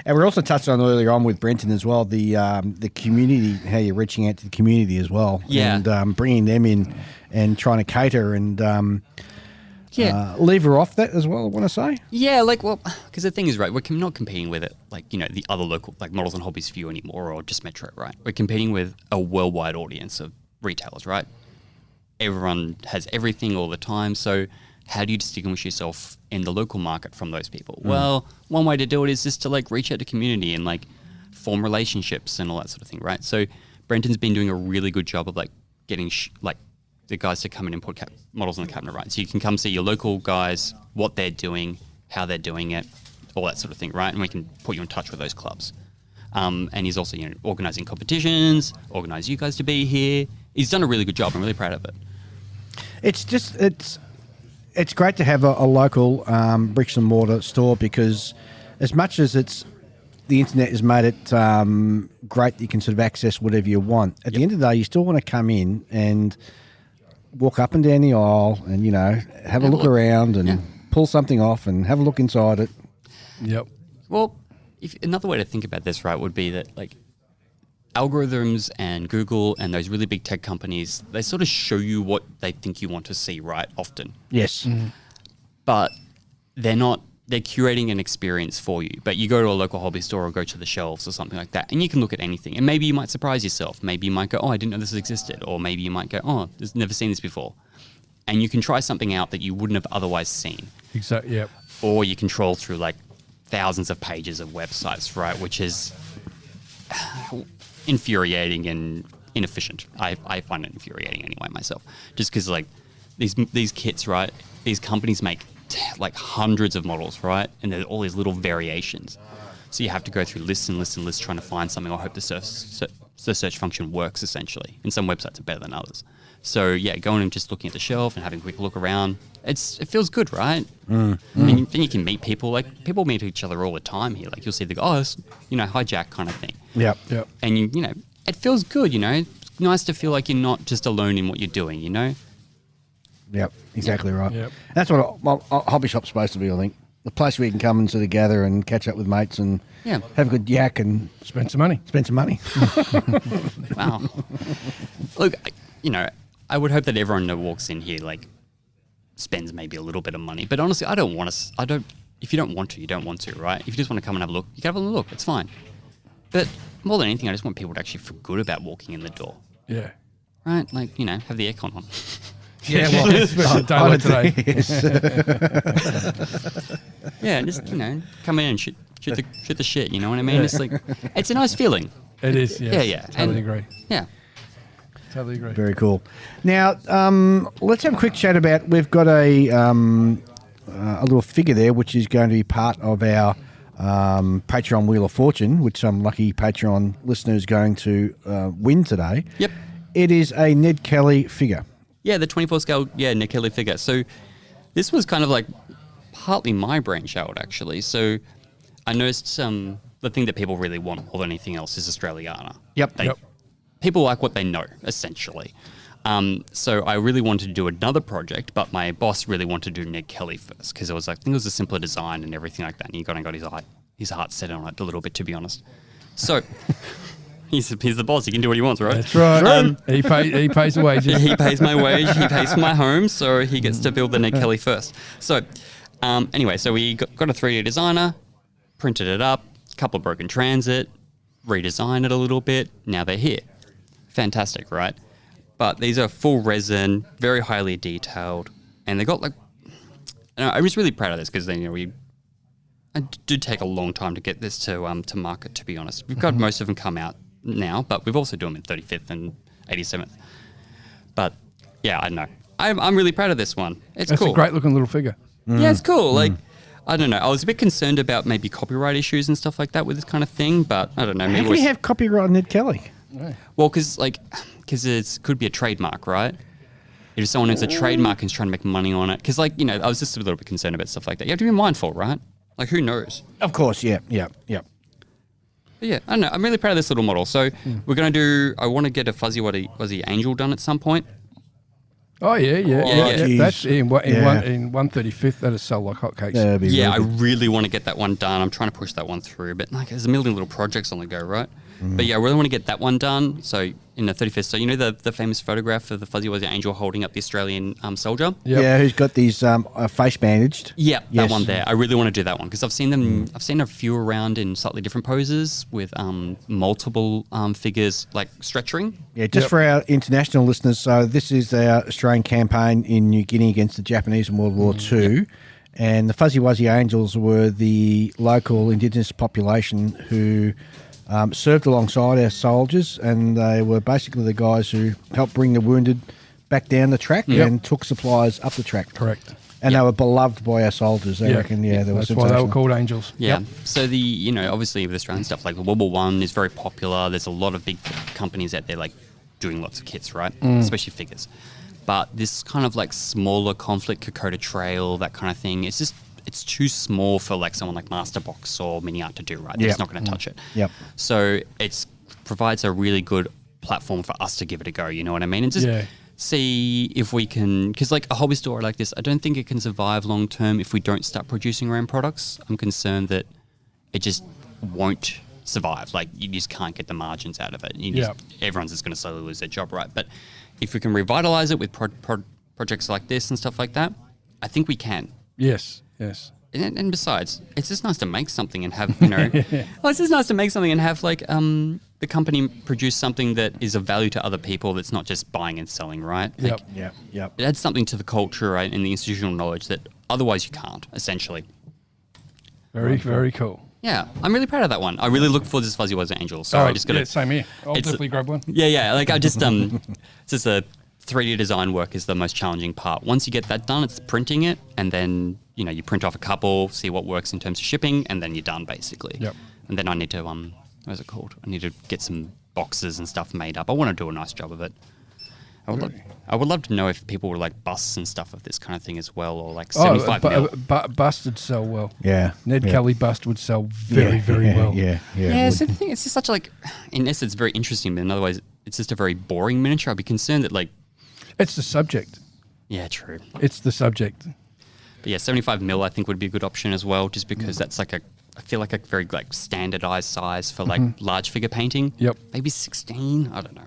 And we also touched on earlier on with Brenton as well, the community, how you're reaching out to the community as well. Yeah. And bringing them in and trying to cater and lever off that as well, I want to say. Yeah, because the thing is, right, we're not competing with it, the other local, like Models and Hobbies for You anymore, or just Metro, right? We're competing with a worldwide audience of retailers, right? Everyone has everything all the time, so how do you distinguish yourself in the local market from those people? Well, one way to do it is just to, reach out to community and, form relationships and all that sort of thing, right? So Brenton's been doing a really good job of, getting, the guys to come in and put models on the cabinet, right? So you can come see your local guys, what they're doing, how they're doing it, all that sort of thing, right? And we can put you in touch with those clubs. And he's also, organising competitions, organise you guys to be here. He's done a really good job. I'm really proud of it. It's great to have a local bricks and mortar store, because as much as the internet has made it great that you can sort of access whatever you want, at the end of the day, you still want to come in and walk up and down the aisle and, have a look around and pull something off and have a look inside it. Yep. Well, another way to think about this, right, would be that, algorithms and Google and those really big tech companies, they sort of show you what they think you want to see, right, often. Yes. Mm-hmm. But they're curating an experience for you. But you go to a local hobby store or go to the shelves or something like that, and you can look at anything. And maybe you might surprise yourself. Maybe you might go, oh, I didn't know this existed. Or maybe you might go, oh, I've never seen this before. And you can try something out that you wouldn't have otherwise seen. Exactly, yep. Or you can troll through, thousands of pages of websites, right, which is infuriating and inefficient. I find it infuriating anyway myself. Just because, these kits, right, these companies make hundreds of models, right? And there's all these little variations. So you have to go through lists and lists and lists trying to find something, or hope the search function works, essentially. And some websites are better than others. So yeah, going and just looking at the shelf and having a quick look around, it feels good, right? And then you can meet people. People meet each other all the time here. You'll see hi Jack kind of thing. Yep. And it feels good, It's nice to feel like you're not just alone in what you're doing, Yep, exactly right. Yep. That's what a hobby shop's supposed to be, I think. The place where you can come and sort of gather and catch up with mates and have a good yak and Spend some money. Wow. Look, I would hope that everyone that walks in here, spends maybe a little bit of money. But honestly, if you don't want to, you don't want to, right? If you just want to come and have a look, you can have a look. It's fine. But more than anything, I just want people to actually feel good about walking in the door. Yeah. Right? Have the aircon on. Yeah, well, especially a day like today. Yeah, just, come in and shoot the shit, you know what I mean? It's it's a nice feeling. It is, yes. Yeah. Totally agree. Yeah. Totally agree. Very cool. Now, let's have a quick chat about, we've got a little figure there, which is going to be part of our Patreon Wheel of Fortune, which some lucky Patreon listener is going to win today. Yep. It is a Ned Kelly figure. Yeah, the 24 scale, Ned Kelly figure. So this was kind of partly my brainchild, actually. So I noticed the thing that people really want more than anything else is Australiana. Yep. People like what they know, essentially. So I really wanted to do another project, but my boss really wanted to do Ned Kelly first, because I think it was a simpler design and everything like that. And he got his heart set on it a little bit, to be honest. So he's the boss. He can do what he wants, right? That's right. He pays the wages. He pays my wage. He pays for my home, so he gets to build the Ned Kelly first. So anyway, so we got a 3D designer, printed it up, a couple of broken transit, redesigned it a little bit. Now they're here. Fantastic, right? But these are full resin, very highly detailed, and they got And I was really proud of this because then it did take a long time to get this to market. To be honest, we've got most of them come out now, but we've also done them in 35th and 87th. But yeah, I don't know. I'm really proud of this one. It's That's cool. a great looking little figure. Yeah, it's cool. Like, I don't know. I was a bit concerned about maybe copyright issues and stuff like that with this kind of thing, but I don't know. How Maybe can you have copyright on Ned Kelly? well, because it could be a trademark, right? If someone owns a trademark and is trying to make money on it, because I was just a little bit concerned about stuff like that. You have to be mindful, right? Like, who knows? Of course, yeah. But yeah, I don't know. I'm really proud of this little model. So we're gonna do. I want to get a fuzzy Wuzzy Angel done at some point. Oh yeah. geez. That's in Yeah. 135th. That'll sell like hotcakes. That'd be Yeah, I really good. really want to get that one done. I'm trying to push that one through, but there's a million little projects on the go, right? But yeah, I really want to get that one done. So in the 35th, so you know the famous photograph of the Fuzzy Wuzzy Angel holding up the Australian soldier? Yep. Yeah, who's got these face bandaged? Yeah, Yes. that one there. I really want to do that one because I've seen them. I've seen a few around in slightly different poses with multiple figures like stretching. Yeah, just for our international listeners, so this is our Australian campaign in New Guinea against the Japanese in World War II. And the Fuzzy Wuzzy Angels were the local indigenous population who served alongside our soldiers, and they were basically the guys who helped bring the wounded back down the track and took supplies up the track. Correct. And they were beloved by our soldiers. I reckon, they were That's why they were sensational. called angels. Yeah. So obviously with Australian stuff like the World War One is very popular. There's a lot of big companies out there like doing lots of kits, right? Especially figures. But this kind of like smaller conflict, Kokoda Trail, that kind of thing, it's too small for like someone like Masterbox or Mini Art to do, right? They're just not going to touch it. Yep. So it provides a really good platform for us to give it a go, you know what I mean? And just see if we can, because like a hobby store like this, I don't think it can survive long term if we don't start producing our own products. I'm concerned that it just won't survive. Like you just can't get the margins out of it. Everyone's just going to slowly lose their job, right? But if we can revitalize it with projects like this and stuff like that, I think we can. Yes. And besides, it's just nice to make something and have, it's just nice to make something and have like the company produce something that is of value to other people that's not just buying and selling, right? Like, Yep. it adds something to the culture, right, and the institutional knowledge that otherwise you can't, essentially. Very, very cool. Yeah, I'm really proud of that one. I really look forward to this Fuzzy Wuzzy Angel. So I just got same here. I'll it's definitely grab one. Yeah. Like I just it's just a 3D design work is the most challenging part. Once you get that done, it's printing it, and then you print off a couple, see what works in terms of shipping, and then you're done basically. Yep. And then I need to what's it called? I need to get some boxes and stuff made up. I want to do a nice job of it. I would love to know if people would like busts and stuff of this kind of thing as well, or like 75 mil. Bust would sell well. Yeah. Ned Kelly bust would sell very well. Yeah, so the thing, it's just such like, in essence, it's very interesting, but in other ways, it's just a very boring miniature. I'd be concerned that like... It's the subject. Yeah, true. It's the subject. But yeah, 75 mil I think would be a good option as well, just because that's like I feel like a very like standardized size for like large figure painting. Yep. Maybe 16. I don't know.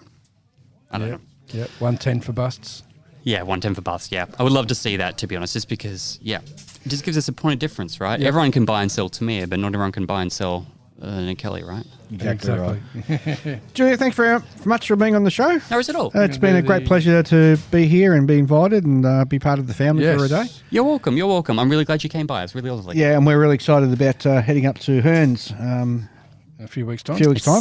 I don't know. Yeah, 110 for busts. Yeah, 110 for busts. Yeah, I would love to see that, to be honest, just because it just gives us a point of difference, right? Yep. Everyone can buy and sell Tamir, but not everyone can buy and sell Nick Kelly, right? Exactly. Right. Julia, thanks very much for being on the show. No worries at all. It's been a great pleasure to be here and be invited and be part of the family for a day. You're welcome. I'm really glad you came by. It's really lovely. Yeah, and we're really excited about heading up to Hearns a few weeks' time.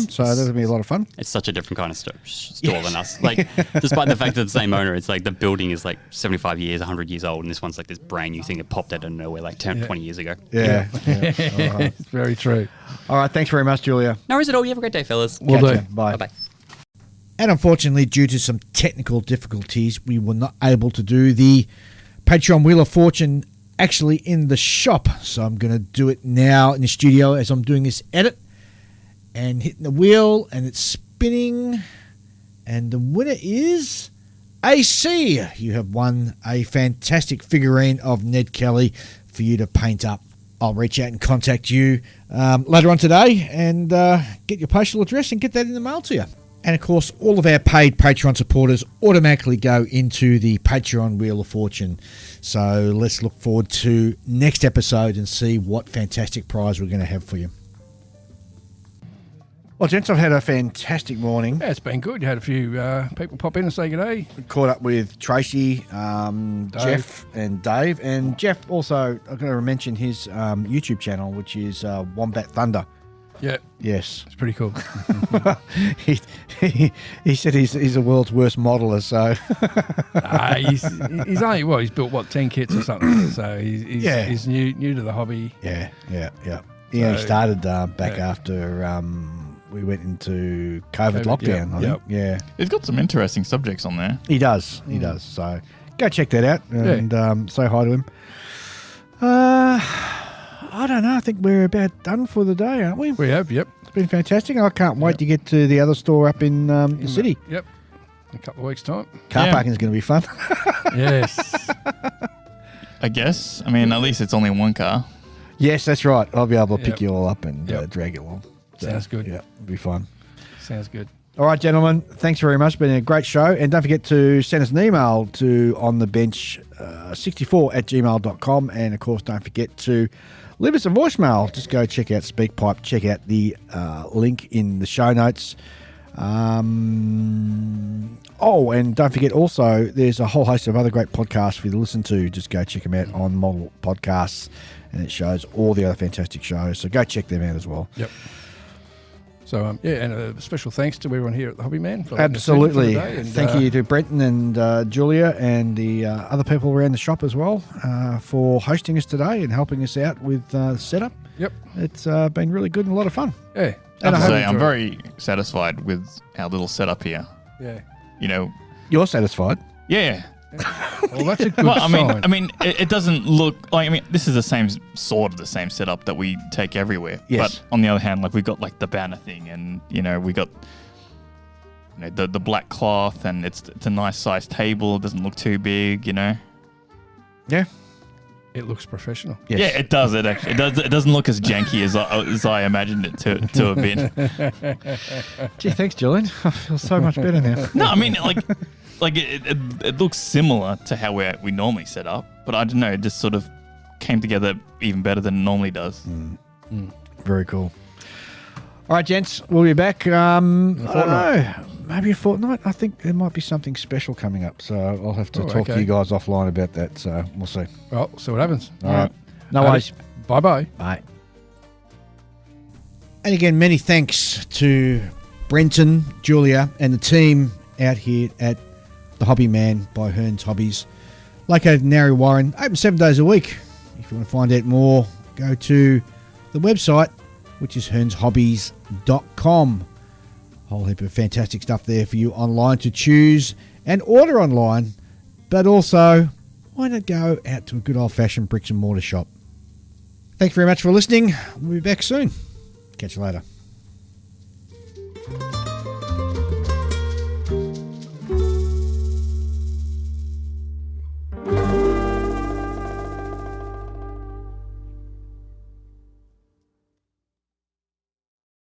So that'll be a lot of fun. It's such a different kind of store than us. Like, despite the fact that the same owner, it's like the building is like 75 years, 100 years old, and this one's like this brand new thing that popped out of nowhere like 20 years ago. Yeah. All right. It's very true. All right, thanks very much, Julia. No worries at all. You have a great day, fellas. Will do. Bye. Bye-bye. And unfortunately, due to some technical difficulties, we were not able to do the Patreon Wheel of Fortune actually in the shop. So I'm going to do it now in the studio as I'm doing this edit. And hitting the wheel, and it's spinning. And the winner is AC. You have won a fantastic figurine of Ned Kelly for you to paint up. I'll reach out and contact you later on today and get your postal address and get that in the mail to you. And of course, all of our paid Patreon supporters automatically go into the Patreon Wheel of Fortune. So let's look forward to next episode and see what fantastic prize we're going to have for you. Well, gents, I've had a fantastic morning. Yeah, it's been good. You had a few people pop in and say good day. Caught up with Tracy, Jeff, and Dave. And Jeff also, I'm going to mention his YouTube channel, which is Wombat Thunder. Yeah, Yes. it's pretty cool. he said he's the world's worst modeler, so He's only he's built 10 kits or something. So he's new to the hobby. yeah. He only started back yeah. after we went into COVID lockdown, I think. Yeah. He's got some interesting subjects on there. He does. So go check that out and say hi to him. I don't know. I think we're about done for the day, aren't we? We have, yep. It's been fantastic. I can't wait to get to the other store up in the city. Yep. In a couple of weeks' time. Car parking is going to be fun. Yes. I guess. I mean, at least it's only one car. Yes, that's right. I'll be able to pick Yep. you all up and Yep. drag you along. So, Sounds good. Yeah, it'll be fun. Sounds good. All right, gentlemen. Thanks very much. Been a great show. And don't forget to send us an email to onthebench64@gmail.com. And, of course, don't forget to leave us a voicemail. Just go check out SpeakPipe. Check out the link in the show notes. And don't forget also, there's a whole host of other great podcasts for you to listen to. Just go check them out on Model Podcasts, and it shows all the other fantastic shows. So go check them out as well. Yep. So, and a special thanks to everyone here at the Hobbyman. For letting us in Absolutely. for the day, and, Thank you to Brenton and Julia and the other people around the shop as well for hosting us today and helping us out with the setup. Yep. It's been really good and a lot of fun. Yeah. And I I have to hope say, I'm enjoyed very satisfied with our little setup here. it. Yeah. You know, You're satisfied? yeah. Well, that's a good Well, sign. I mean, it doesn't look like. I mean, this is the same setup that we take everywhere. Yes. But on the other hand, like we got like the banner thing, and we got the black cloth, and it's a nice sized table. It doesn't look too big. Yeah. It looks professional. Yes. Yeah, it does. It actually it doesn't look as janky as I imagined it to have been. Gee, thanks, Julian. I feel so much better now. No, I mean like it looks similar to how we normally set up, but I don't know. It just sort of came together even better than it normally does. Very cool. All right, gents, we'll be back. I don't know, maybe a fortnight. I think there might be something special coming up, so I'll have to talk to you guys offline about that. So we'll see. Well, see what happens. All right. No worries. Bye-bye. Bye. And again, many thanks to Brenton, Julia, and the team out here at the Hobbyman by Hearns Hobbies, located in Narre Warren, open 7 days a week. If you want to find out more, go to the website, which is hearnshobbies.com. A whole heap of fantastic stuff there for you online to choose and order online, but also why not go out to a good old-fashioned bricks and mortar shop. Thanks very much for listening. We'll be back soon. Catch you later.